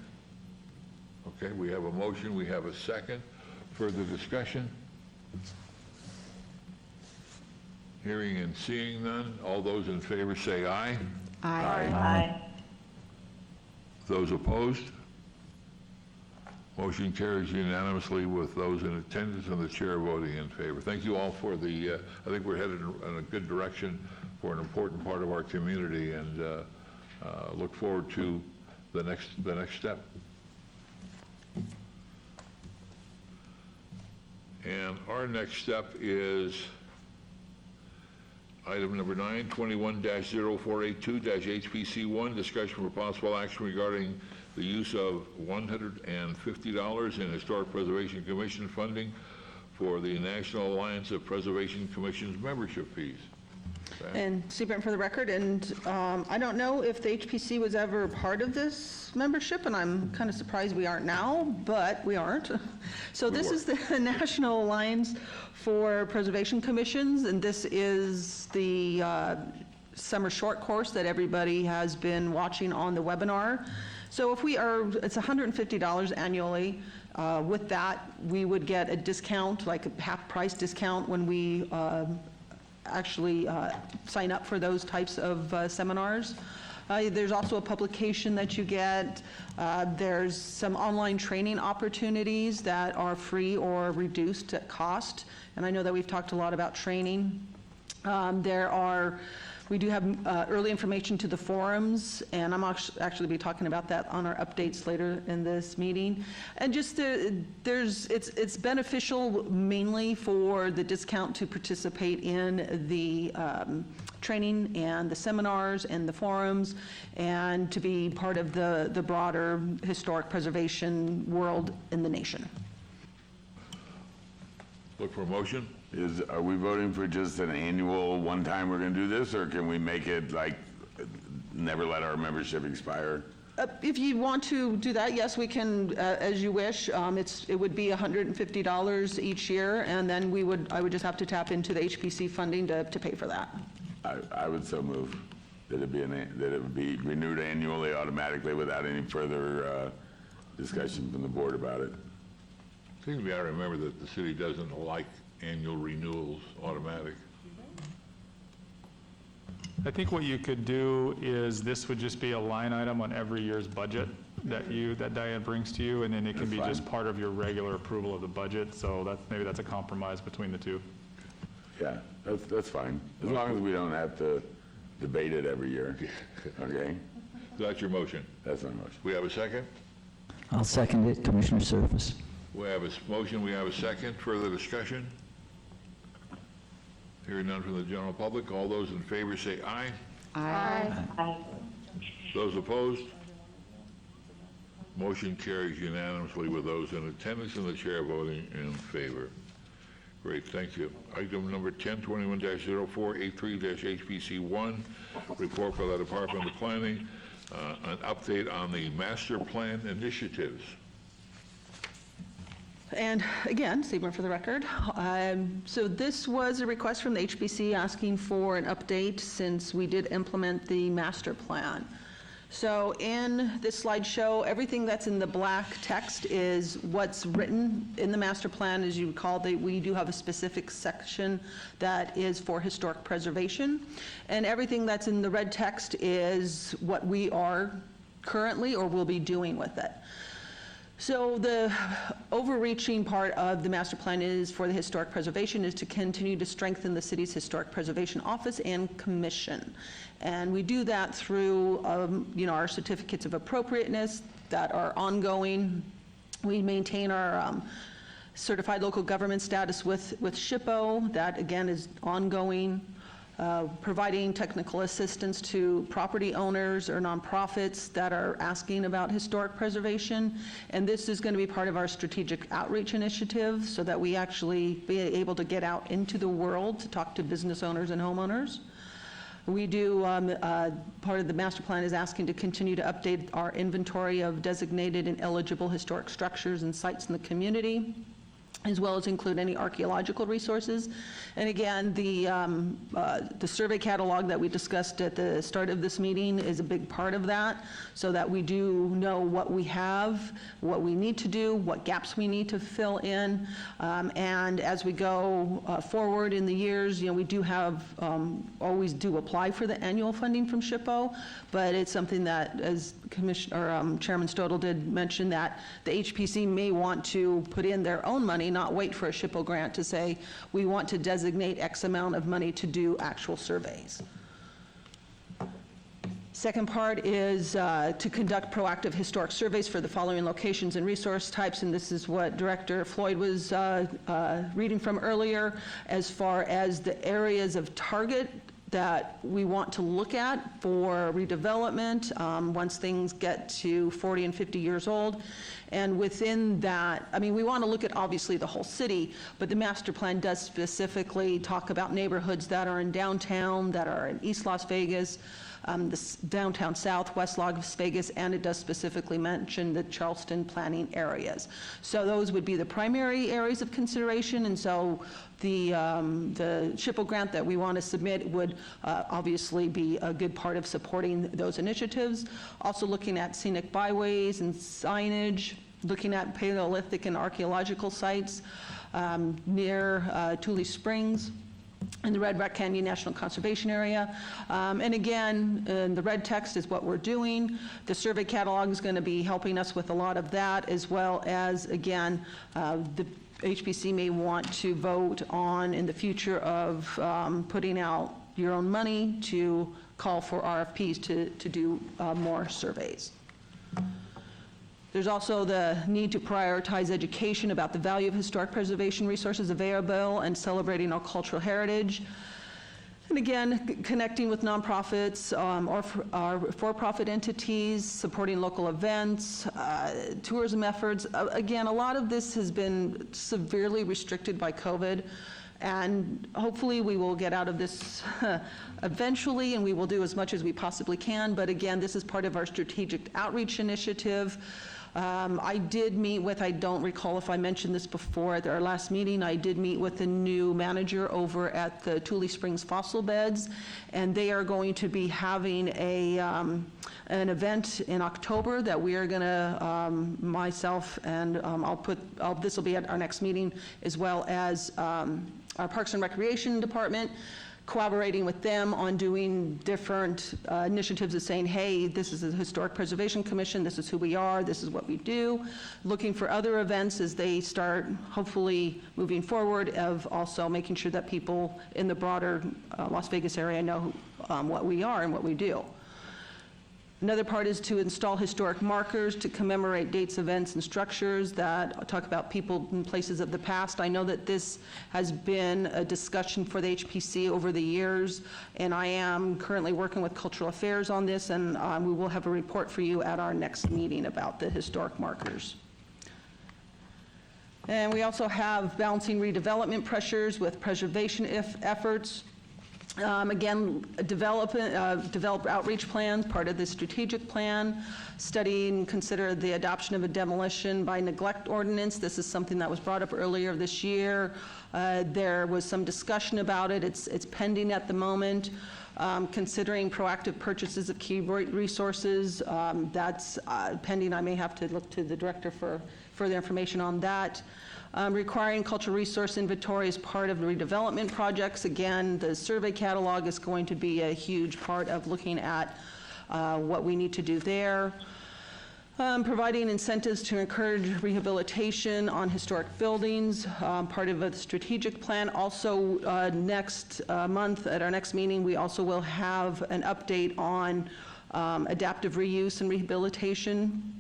Okay, we have a motion. We have a second. Further discussion? Hearing and seeing none. All those in favor say aye. Aye. Those opposed? Motion carries unanimously with those in attendance and the chair voting in favor. Thank you all for the, I think we're headed in a good direction for an important part of our community, and look forward to the next step. And our next step is item number 9, 21-0482-HPC1, discussion for possible action regarding the use of $150 in Historic Preservation Commission funding for the National Alliance of Preservation Commission's membership fees. And Seabrant for the record, and I don't know if the HPC was ever part of this membership, and I'm kind of surprised we aren't now, but we aren't. So this is the National Alliance for Preservation Commissions, and this is the summer short course that everybody has been watching on the webinar. So if it's $150 annually. With that, we would get a discount, like a half-price discount when we actually sign up for those types of seminars. There's also a publication that you get. There's some online training opportunities that are free or reduced at cost. And I know that we've talked a lot about training. We do have early information to the forums, and I'm actually be talking about that on our updates later in this meeting. And just it's beneficial mainly for the discount to participate in the training and the seminars and the forums, and to be part of the broader historic preservation world in the nation. Look for a motion. Are we voting for just an annual, one time we're going to do this, or can we make it like never let our membership expire? If you want to do that, yes, we can, as you wish. It would be $150 each year, and then I would just have to tap into the HPC funding to pay for that. I would so move that it would be renewed annually automatically without any further discussion from the board about it. Seems to me I remember that the city doesn't like annual renewals automatic. I think what you could do is this would just be a line item on every year's budget that Diane brings to you, and then it can be just part of your regular approval of the budget. So maybe that's a compromise between the two. Yeah, that's fine. As long as we don't have to debate it every year. Okay? That's your motion. That's my motion. We have a second? I'll second it, Commissioner Surface. We have a motion, we have a second. Further discussion? Hearing none from the general public. All those in favor say aye. Aye. Those opposed? Motion carries unanimously with those in attendance and the chair voting in favor. Great, thank you. Item number 1021-0483-HPC1, report by the Department of Planning, an update on the master plan initiatives. And again, Seymour for the record. So this was a request from the HPC asking for an update since we did implement the master plan. So in this slideshow, everything that's in the black text is what's written in the master plan. As you recall, we do have a specific section that is for historic preservation. And everything that's in the red text is what we are currently or will be doing with it. So the overreaching part of the master plan is for the historic preservation is to continue to strengthen the city's historic preservation office and commission. And we do that through, our certificates of appropriateness that are ongoing. We maintain our certified local government status with SHPO, that again is ongoing. Providing technical assistance to property owners or nonprofits that are asking about historic preservation. And this is going to be part of our strategic outreach initiative so that we actually be able to get out into the world to talk to business owners and homeowners. We do, part of the master plan is asking to continue to update our inventory of designated and eligible historic structures and sites in the community, as well as include any archaeological resources. And again, the survey catalog that we discussed at the start of this meeting is a big part of that, so that we do know what we have, what we need to do, what gaps we need to fill in. And as we go forward in the years, we do have, always do apply for the annual funding from SHPO, but it's something that, as Chairman Stodel did mention, that the HPC may want to put in their own money, not wait for a SHPO grant to say, we want to designate X amount of money to do actual surveys. Second part is to conduct proactive historic surveys for the following locations and resource types, and this is what Director Floyd was reading from earlier, as far as the areas of target that we want to look at for redevelopment once things get to 40 and 50 years old. And within that, we want to look at obviously the whole city, but the master plan does specifically talk about neighborhoods that are in downtown, that are in East Las Vegas, the downtown south, West Las Vegas, and it does specifically mention the Charleston planning areas. So those would be the primary areas of consideration, and so the SHPO grant that we want to submit would obviously be a good part of supporting those initiatives. Also looking at scenic byways and signage, looking at Paleolithic and archaeological sites near Tule Springs in the Red Rock Canyon National Conservation Area. And again, the red text is what we're doing. The survey catalog is going to be helping us with a lot of that, as well as, again, the HPC may want to vote on in the future of putting out your own money to call for RFPs to do more surveys. There's also the need to prioritize education about the value of historic preservation resources available and celebrating our cultural heritage. And again, connecting with nonprofits or our for-profit entities, supporting local events, tourism efforts. Again, a lot of this has been severely restricted by COVID, and hopefully we will get out of this eventually, and we will do as much as we possibly can. But again, this is part of our strategic outreach initiative. I did meet with, I don't recall if I mentioned this before at our last meeting, I did meet with the new manager over at the Tule Springs Fossil Beds, and they are going to be having an event in October that we are going to, myself and this will be at our next meeting, as well as our Parks and Recreation Department, collaborating with them on doing different initiatives of saying, hey, this is the Historic Preservation Commission, this is who we are, this is what we do. Looking for other events as they start hopefully moving forward, of also making sure that people in the broader Las Vegas area know what we are and what we do. Another part is to install historic markers to commemorate dates, events, and structures that talk about people and places of the past. I know that this has been a discussion for the HPC over the years, and I am currently working with Cultural Affairs on this, and we will have a report for you at our next meeting about the historic markers. And we also have balancing redevelopment pressures with preservation efforts. Again, develop outreach plans, part of the strategic plan, study and consider the adoption of a demolition by neglect ordinance. This is something that was brought up earlier this year. There was some discussion about it. It's pending at the moment. Considering proactive purchases of key resources, that's pending. I may have to look to the director for further information on that. Requiring cultural resource inventory as part of the redevelopment projects. Again, the survey catalog is going to be a huge part of looking at what we need to do there. Providing incentives to encourage rehabilitation on historic buildings, part of a strategic plan. Also, next month at our next meeting, we also will have an update on adaptive reuse and rehabilitation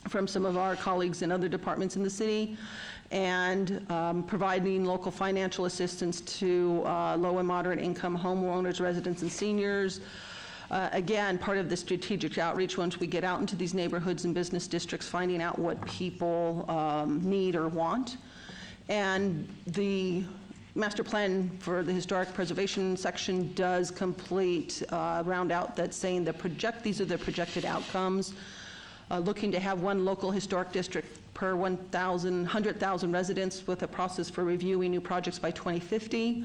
from some of our colleagues in other departments in the city, and providing local financial assistance to low and moderate income homeowners, residents, and seniors. Again, part of the strategic outreach, once we get out into these neighborhoods and business districts, finding out what people need or want. And the master plan for the historic preservation section does complete round out that saying these are the projected outcomes. Looking to have one local historic district per 100,000 residents with a process for reviewing new projects by 2050.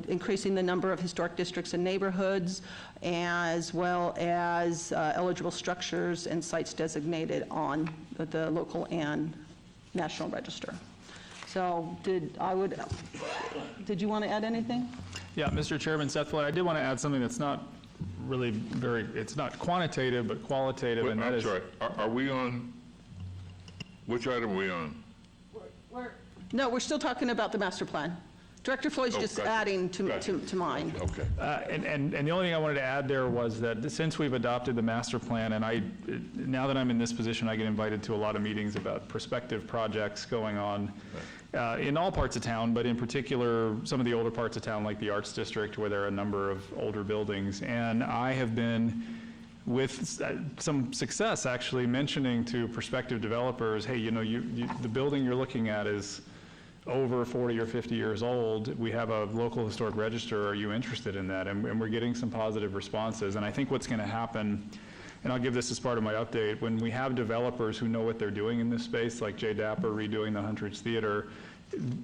Increasing the number of historic districts and neighborhoods, as well as eligible structures and sites designated on the local and national register. So did you want to add anything? Yeah, Mr. Chairman, Seth Floyd, I did want to add something that's not really it's not quantitative, but qualitative, and that I'm is... sorry, are we on, which item are we on? No, we're still talking about the master plan. Director Floyd's just gotcha. adding to mine. Okay. And the only thing I wanted to add there was that since we've adopted the master plan, and now that I'm in this position, I get invited to a lot of meetings about prospective projects going on in all parts of town, but in particular, some of the older parts of town, like the Arts District, where there are a number of older buildings. And I have been, with some success, actually mentioning to prospective developers, hey, the building you're looking at is over 40 or 50 years old. We have a local historic register. Are you interested in that? And we're getting some positive responses. And I think what's going to happen, and I'll give this as part of my update, when we have developers who know what they're doing in this space, like Jay Dapper redoing the Huntridge Theater,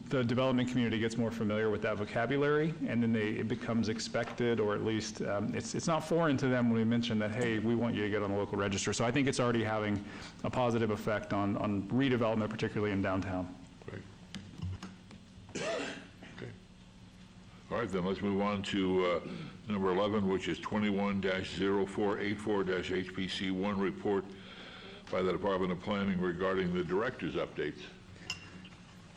the development community gets more familiar with that vocabulary, and then it becomes expected, or at least it's not foreign to them when we mention that, hey, we want you to get on the local register. So I think it's already having a positive effect on redevelopment, particularly in downtown. Okay. All right, then let's move on to number 11, which is 21-0484-HPC1 report by the Department of Planning regarding the director's updates.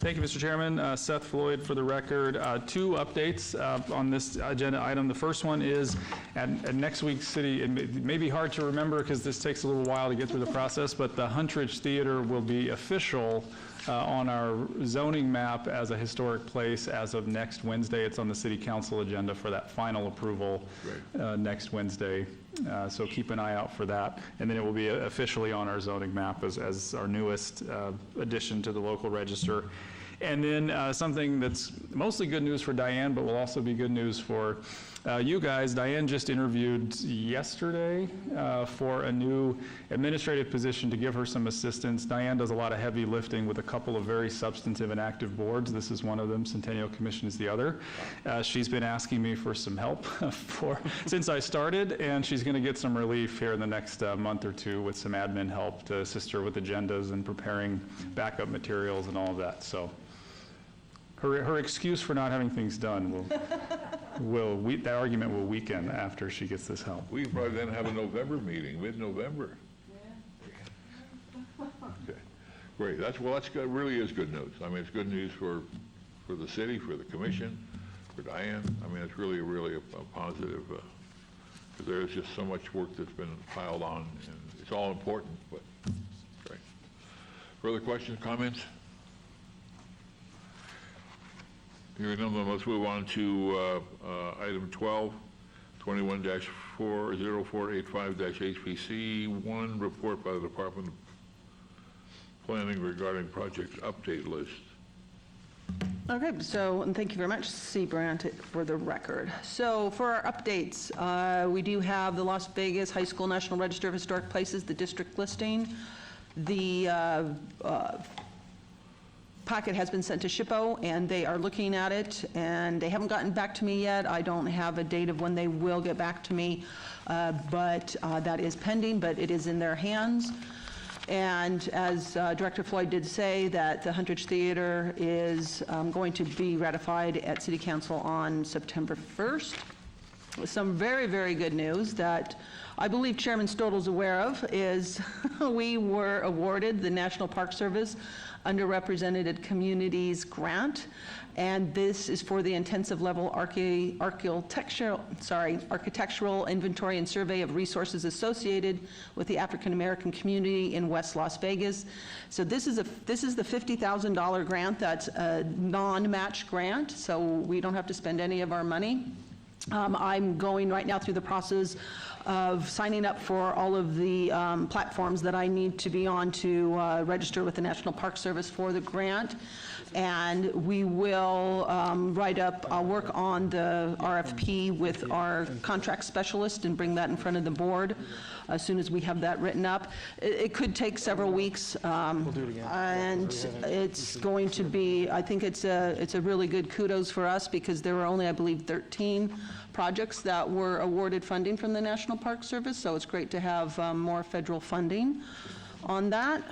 Thank you, Mr. Chairman. Seth Floyd for the record. Two updates on this agenda item. The first one is at next week's city, it may be hard to remember because this takes a little while to get through the process, but the Huntridge Theater will be official on our zoning map as a historic place as of next Wednesday. It's on the city council agenda for that final approval next Wednesday. So keep an eye out for that. And then it will be officially on our zoning map as our newest addition to the local register. And then something that's mostly good news for Diane, but will also be good news for you guys. Diane just interviewed yesterday for a new administrative position to give her some assistance. Diane does a lot of heavy lifting with a couple of very substantive and active boards. This is one of them. Centennial Commission is the other. She's been asking me for some help since I started, and she's going to get some relief here in the next month or two with some admin help to assist her with agendas and preparing backup materials and all of that. So her excuse for not having things done that argument will weaken after she gets this help. We probably then have a November meeting, mid-November. Okay, great. That's good. Really is good news. I mean, it's good news for the city, for the commission, for Diane. I mean, it's really a positive, because there's just so much work that's been piled on, and it's all important. But great. Further questions, comments? Hearing none, let's move on to item 12, 21-40485-HPC1, report by the Department planning regarding project update list. Okay, so, and thank you very much, C. Brandt, for the record. So for our updates, we do have the Las Vegas High School National Register of Historic Places, the district listing. The packet has been sent to SHPO, and they are looking at it, and they haven't gotten back to me yet. I don't have a date of when they will get back to me, but that is pending, but it is in their hands. And as Director Floyd did say, that the Huntridge Theater is going to be ratified at City Council on September 1st. With some very, very good news that I believe Chairman Stodel's aware of is we were awarded the National Park Service Underrepresented Communities Grant, and this is for the intensive level architectural inventory and survey of resources associated with the African American community in West Las Vegas. So this is the $50,000 grant that's a non-match grant, so we don't have to spend any of our money. I'm going right now through the process of signing up for all of the platforms that I need to be on to register with the National Park Service for the grant. And we will I'll work on the RFP with our contract specialist and bring that in front of the board as soon as we have that written up. It could take several weeks. And it's going to be, I think it's a really good kudos for us because there were only, I believe, 13 projects that were awarded funding from the National Park Service, so it's great to have more federal funding on that.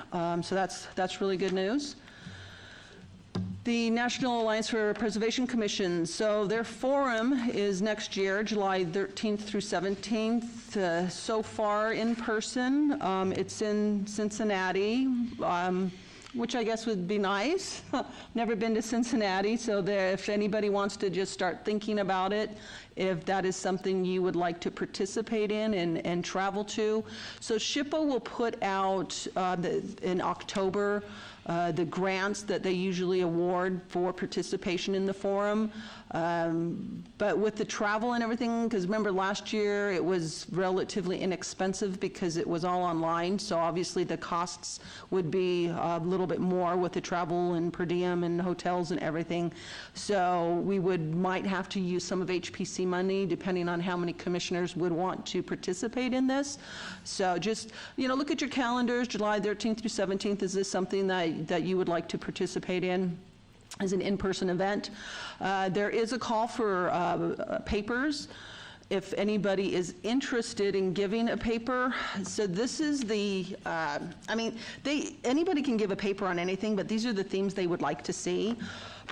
So that's really good news. The National Alliance for Preservation Commission, so their forum is next year, July 13th through 17th. So far in person, it's in Cincinnati, which I guess would be nice. Never been to Cincinnati, so if anybody wants to just start thinking about it, if that is something you would like to participate in and travel to. So SHPO will put out in October the grants that they usually award for participation in the forum. But with the travel and everything, because remember last year it was relatively inexpensive because it was all online, so obviously the costs would be a little bit more with the travel and per diem and hotels and everything. So we might have to use some of HPC money depending on how many commissioners would want to participate in this. So just, look at your calendars, July 13th through 17th. Is this something that you would like to participate in as an in-person event? There is a call for papers if anybody is interested in giving a paper. So this is anybody can give a paper on anything, but these are the themes they would like to see.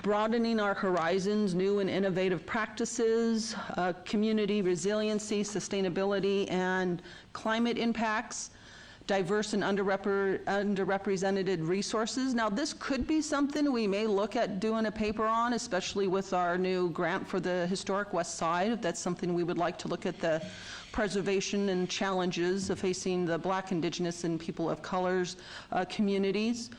Broadening our horizons, new and innovative practices, community resiliency, sustainability, and climate impacts, diverse and underrepresented resources. Now, this could be something we may look at doing a paper on, especially with our new grant for the historic West Side, if that's something we would like to look at, the preservation and challenges of facing the Black, Indigenous, and people of colors communities.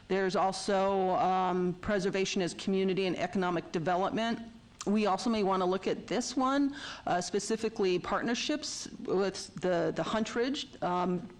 There's also preservation as community and economic development. We also may want to look at this one, specifically partnerships with the Huntridge.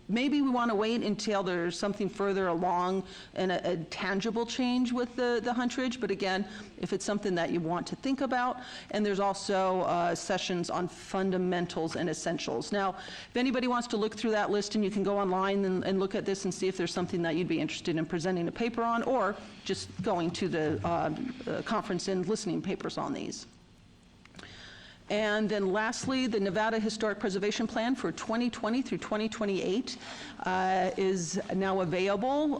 Maybe we want to wait until there's something further along and a tangible change with the Huntridge, but again, if it's something that you want to think about. And there's also sessions on fundamentals and essentials. Now, if anybody wants to look through that list, and you can go online and look at this and see if there's something that you'd be interested in presenting a paper on, or just going to the conference and listening papers on these. And then lastly, the Nevada Historic Preservation Plan for 2020 through 2028 is now available.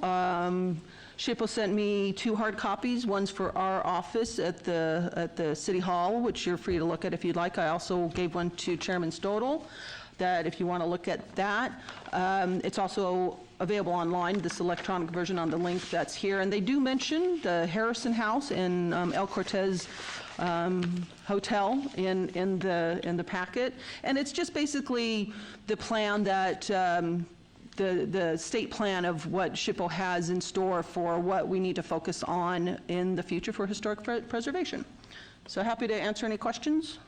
SHPO sent me 2 hard copies. One's for our office at the City Hall, which you're free to look at if you'd like. I also gave one to Chairman Stodel, that if you want to look at that. It's also available online, this electronic version on the link that's here. And they do mention the Harrison House in El Cortez Hotel in the packet. And it's just basically the plan that the state plan of what SHPO has in store for what we need to focus on in the future for historic preservation. So happy to answer any questions.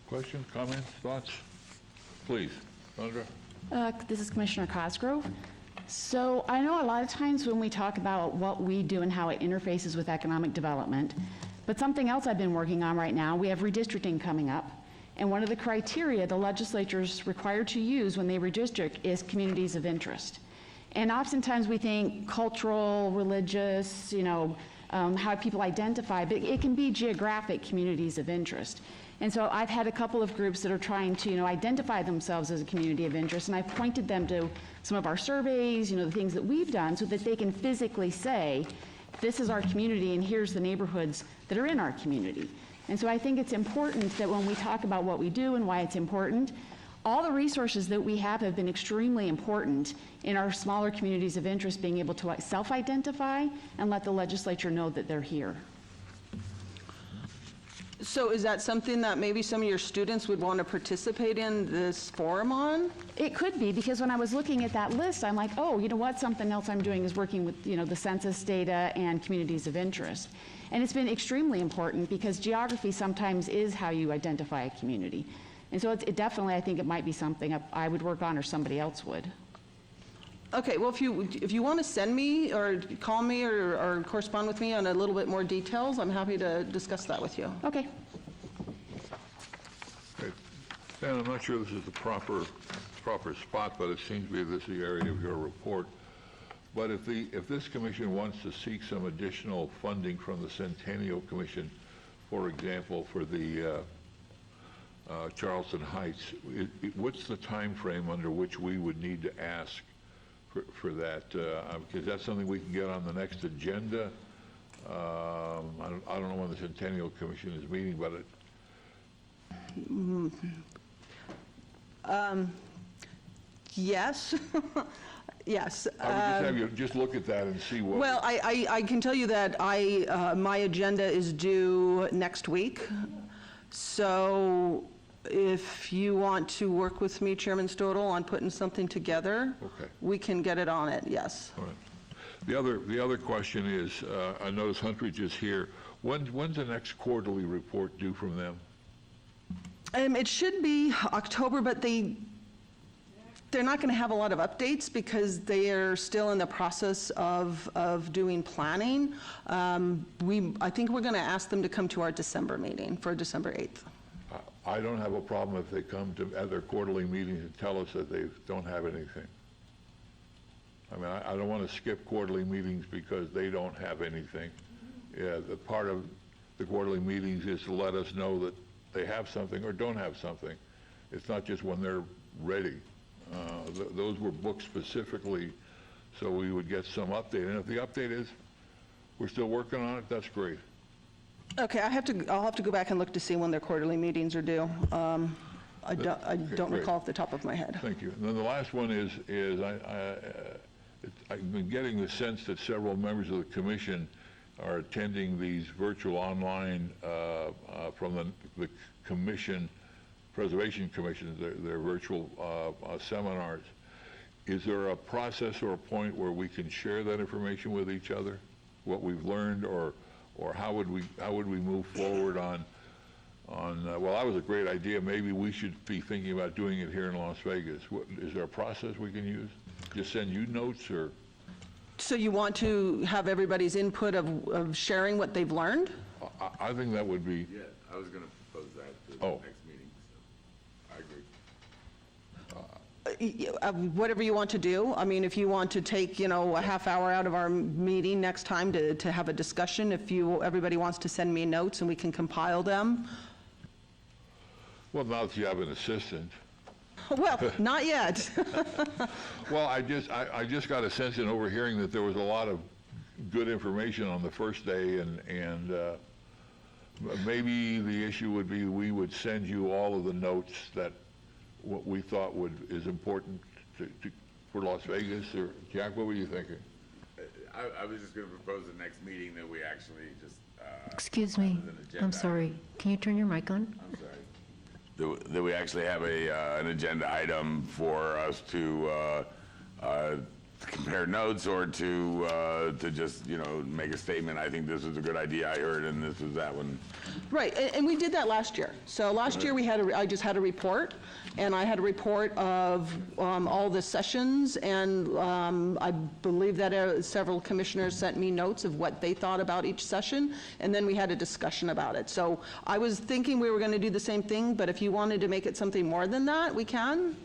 Questions, comments, thoughts? Please, Sandra. This is Commissioner Cosgrove. So I know a lot of times when we talk about what we do and how it interfaces with economic development, but something else I've been working on right now, we have redistricting coming up. And one of the criteria the legislature's required to use when they redistrict is communities of interest. And oftentimes we think cultural, religious, how people identify, but it can be geographic communities of interest. And so I've had a couple of groups that are trying to, identify themselves as a community of interest, and I've pointed them to some of our surveys, the things that we've done, so that they can physically say, this is our community, and here's the neighborhoods that are in our community. And so I think it's important that when we talk about what we do and why it's important, all the resources that we have been extremely important in our smaller communities of interest being able to self-identify and let the legislature know that they're here. So is that something that maybe some of your students would want to participate in this forum on? It could be, because when I was looking at that list, I'm like, oh, you know what, something else I'm doing is working with, the census data and communities of interest. And it's been extremely important because geography sometimes is how you identify a community. And so it definitely, I think it might be something I would work on or somebody else would. Okay, well, if you want to send me or call me or correspond with me on a little bit more details, I'm happy to discuss that with you. Okay. Okay. Dan, I'm not sure this is the proper spot, but it seems to be this is the area of your report. But if this commission wants to seek some additional funding from the Centennial Commission, for example, for the Charleston Heights, what's the time frame under which we would need to ask for that? Is that something we can get on the next agenda? I don't know when the Centennial Commission is meeting, but yes. Yes. I would just have you just look at that and see what. Well, I can tell you that my agenda is due next week. So if you want to work with me, Chairman Stodel, on putting something together, okay, we can get it on it, yes. All right. The other question is, I notice Huntridge is here. When's the next quarterly report due from them? It should be October, but they're not going to have a lot of updates because they are still in the process of doing planning. I think we're going to ask them to come to our December meeting for December 8th. I don't have a problem if they come to their quarterly meetings and tell us that they don't have anything. I mean, I don't want to skip quarterly meetings because they don't have anything. Yeah, the part of the quarterly meetings is to let us know that they have something or don't have something. It's not just when they're ready. Those were booked specifically so we would get some update. And if the update is we're still working on it, that's great. Okay, I'll have to go back and look to see when their quarterly meetings are due. I don't recall off the top of my head. Thank you. And then the last one is I've been getting the sense that several members of the commission are attending these virtual online from the commission, Preservation Commission, their virtual seminars. Is there a process or a point where we can share that information with each other, what we've learned, or how would we move forward on well, that was a great idea. Maybe we should be thinking about doing it here in Las Vegas. Is there a process we can use? Just send you notes, or? So you want to have everybody's input of sharing what they've learned? I think that would be. Yeah, I was going to propose that at the next meeting. So I agree. Whatever you want to do. I mean, if you want to take, a half hour out of our meeting next time to have a discussion, everybody wants to send me notes and we can compile them. Well, now that you have an assistant. Well, not yet. Well, I just got a sense in overhearing that there was a lot of good information on the first day, and maybe the issue would be we would send you all of the notes that what we thought is important for Las Vegas. Or Jack, what were you thinking? I was just going to propose the next meeting that we actually just. Excuse me, I'm sorry. Can you turn your mic on? I'm sorry. That we actually have an agenda item for us to compare notes or to just, make a statement, I think this was a good idea I heard and this was that one. Right, and we did that last year. So last year, I just had a report, and I had a report of all the sessions, and I believe that several commissioners sent me notes of what they thought about each session, and then we had a discussion about it. So I was thinking we were going to do the same thing, but if you wanted to make it something more than that, we can.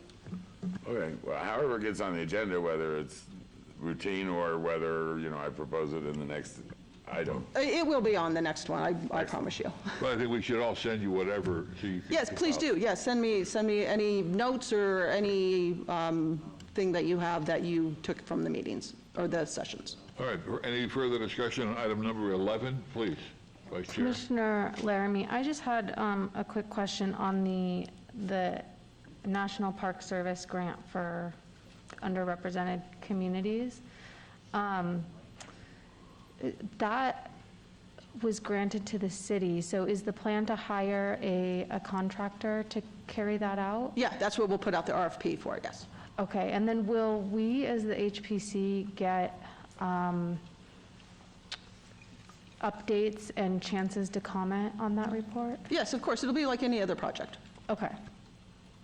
Okay, well, however it gets on the agenda, whether it's routine or whether, I propose it in the next item. It will be on the next one, I promise you. But I think we should all send you whatever, so you can... Yes, please do. Yes, send me any notes or any thing that you have that you took from the meetings or the sessions. All right, any further discussion on item number 11, please, Vice Chair? Commissioner Laramie, I just had a quick question on the National Park Service grant for underrepresented communities. That was granted to the city, so is the plan to hire a contractor to carry that out? Yeah, that's what we'll put out the RFP for, yes. Okay, and then will we, as the HPC, get updates and chances to comment on that report? Yes, of course, it'll be like any other project. Okay,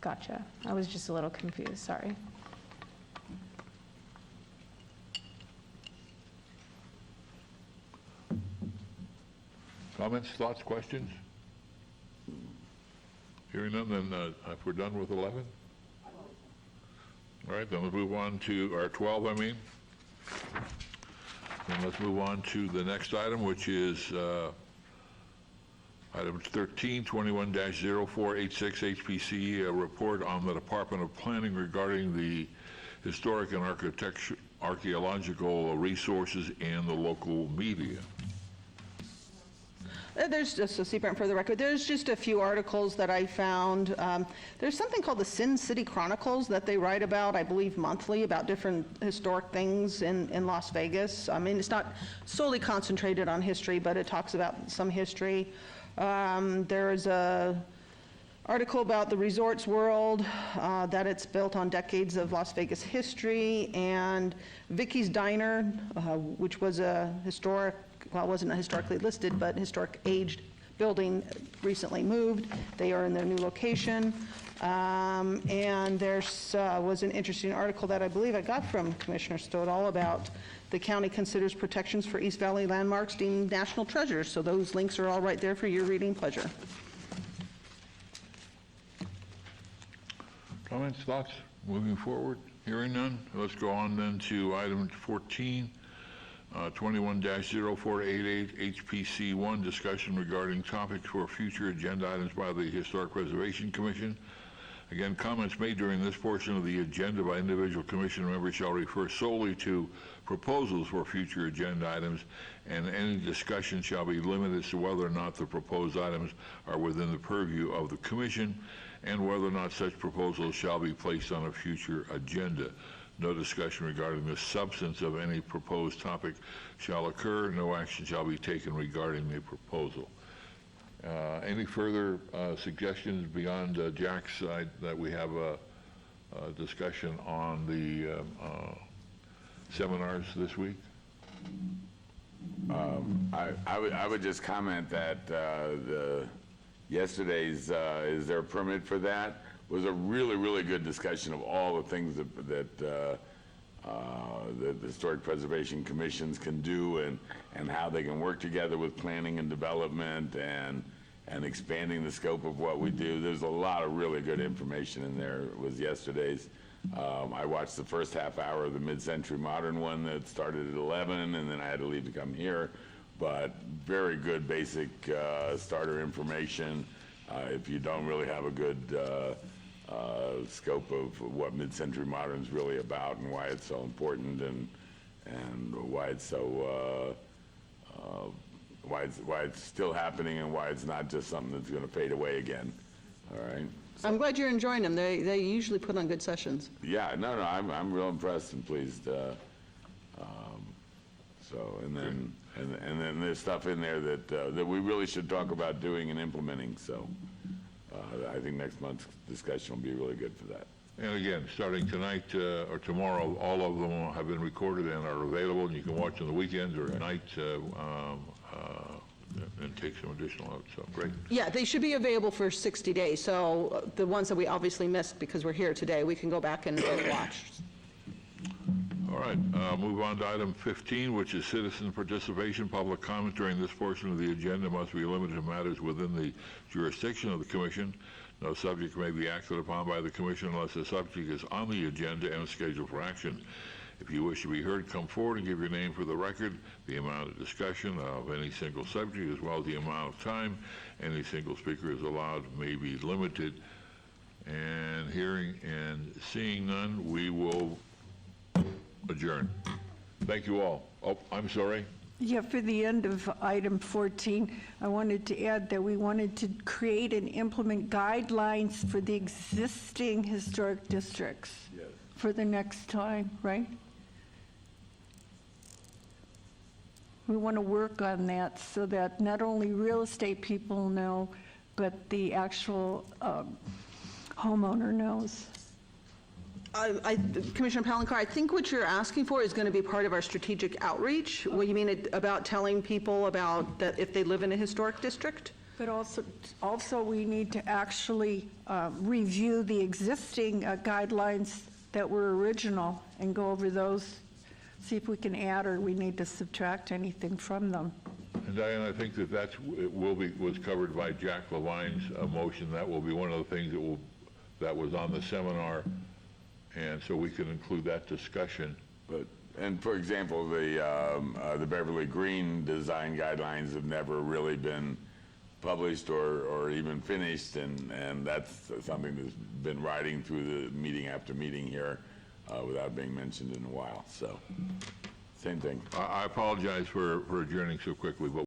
gotcha. I was just a little confused, sorry. Comments, thoughts, questions? Hearing none, then if we're done with 11? All right, then let's move on to, or 12, I mean. Then let's move on to the next item, which is item 13, 21-0486 HPC, a report on the Department of Planning regarding the historic and archaeological resources and the local media. There's just a secret for the record. There's just a few articles that I found. There's something called the Sin City Chronicles that they write about, I believe, monthly, about different historic things in Las Vegas. I mean, it's not solely concentrated on history, but it talks about some history. There's a article about the Resorts World, that it's built on decades of Las Vegas history, and Vicky's Diner, which was a historic, well, it wasn't historically listed, but historic aged building, recently moved. They are in their new location. And there was an interesting article that I believe I got from Commissioner Stoddall about the county considers protections for East Valley landmarks deemed national treasures. So those links are all right there for your reading pleasure. Comments, thoughts, moving forward? Hearing none, let's go on then to item 14, 21-0488 HPC1, discussion regarding topics for future agenda items by the Historic Preservation Commission. Again, comments made during this portion of the agenda by individual commission members shall refer solely to proposals for future agenda items, and any discussion shall be limited to whether or not the proposed items are within the purview of the commission and whether or not such proposals shall be placed on a future agenda. No discussion regarding the substance of any proposed topic shall occur. No action shall be taken regarding the proposal. Any further suggestions beyond Jack's side that we have a discussion on the seminars this week? I would just comment that yesterday's is there a permit for that? Was a really, really good discussion of all the things that the Historic Preservation Commissions can do and how they can work together with planning and development and expanding the scope of what we do. There's a lot of really good information in there. It was yesterday's. I watched the first half hour of the mid-century modern one that started at 11, and then I had to leave to come here. But very good basic starter information. If you don't really have a good scope of what mid-century modern is really about and why it's so important and why it's so why it's still happening and why it's not just something that's going to fade away again. All right. So, I'm glad you're enjoying them. They usually put on good sessions. Yeah, no, I'm real impressed and pleased. So and then there's stuff in there that we really should talk about doing and implementing. So I think next month's discussion will be really good for that. And again, starting tonight or tomorrow, all of them have been recorded and are available, and you can watch on the weekends or at night and take some additional notes, so great. Yeah, they should be available for 60 days, so the ones that we obviously missed because we're here today, we can go back and watch. All right, move on to item 15, which is citizen participation. Public comment during this portion of the agenda must be limited to matters within the jurisdiction of the commission. No subject may be acted upon by the commission unless the subject is on the agenda and scheduled for action. If you wish to be heard, come forward and give your name for the record, the amount of discussion of any single subject, as well as the amount of time any single speaker is allowed may be limited. And hearing and seeing none, we will adjourn. Thank you all. Oh, I'm sorry. Yeah, for the end of item 14, I wanted to add that we wanted to create and implement guidelines for the existing historic districts for the next time, right? We want to work on that so that not only real estate people know, but the actual homeowner knows. Commissioner Palancar, I think what you're asking for is going to be part of our strategic outreach. What you mean about telling people about that if they live in a historic district? But also we need to actually review the existing guidelines that were original and go over those, see if we can add or we need to subtract anything from them. And Diane, I think that was covered by Jack Levine's motion. That will be one of the things that was on the seminar. And so we can include that discussion. And for example, the Beverly Green design guidelines have never really been published or even finished, and that's something that's been riding through the meeting after meeting here without being mentioned in a while. So, same thing. I apologize for adjourning so quickly, but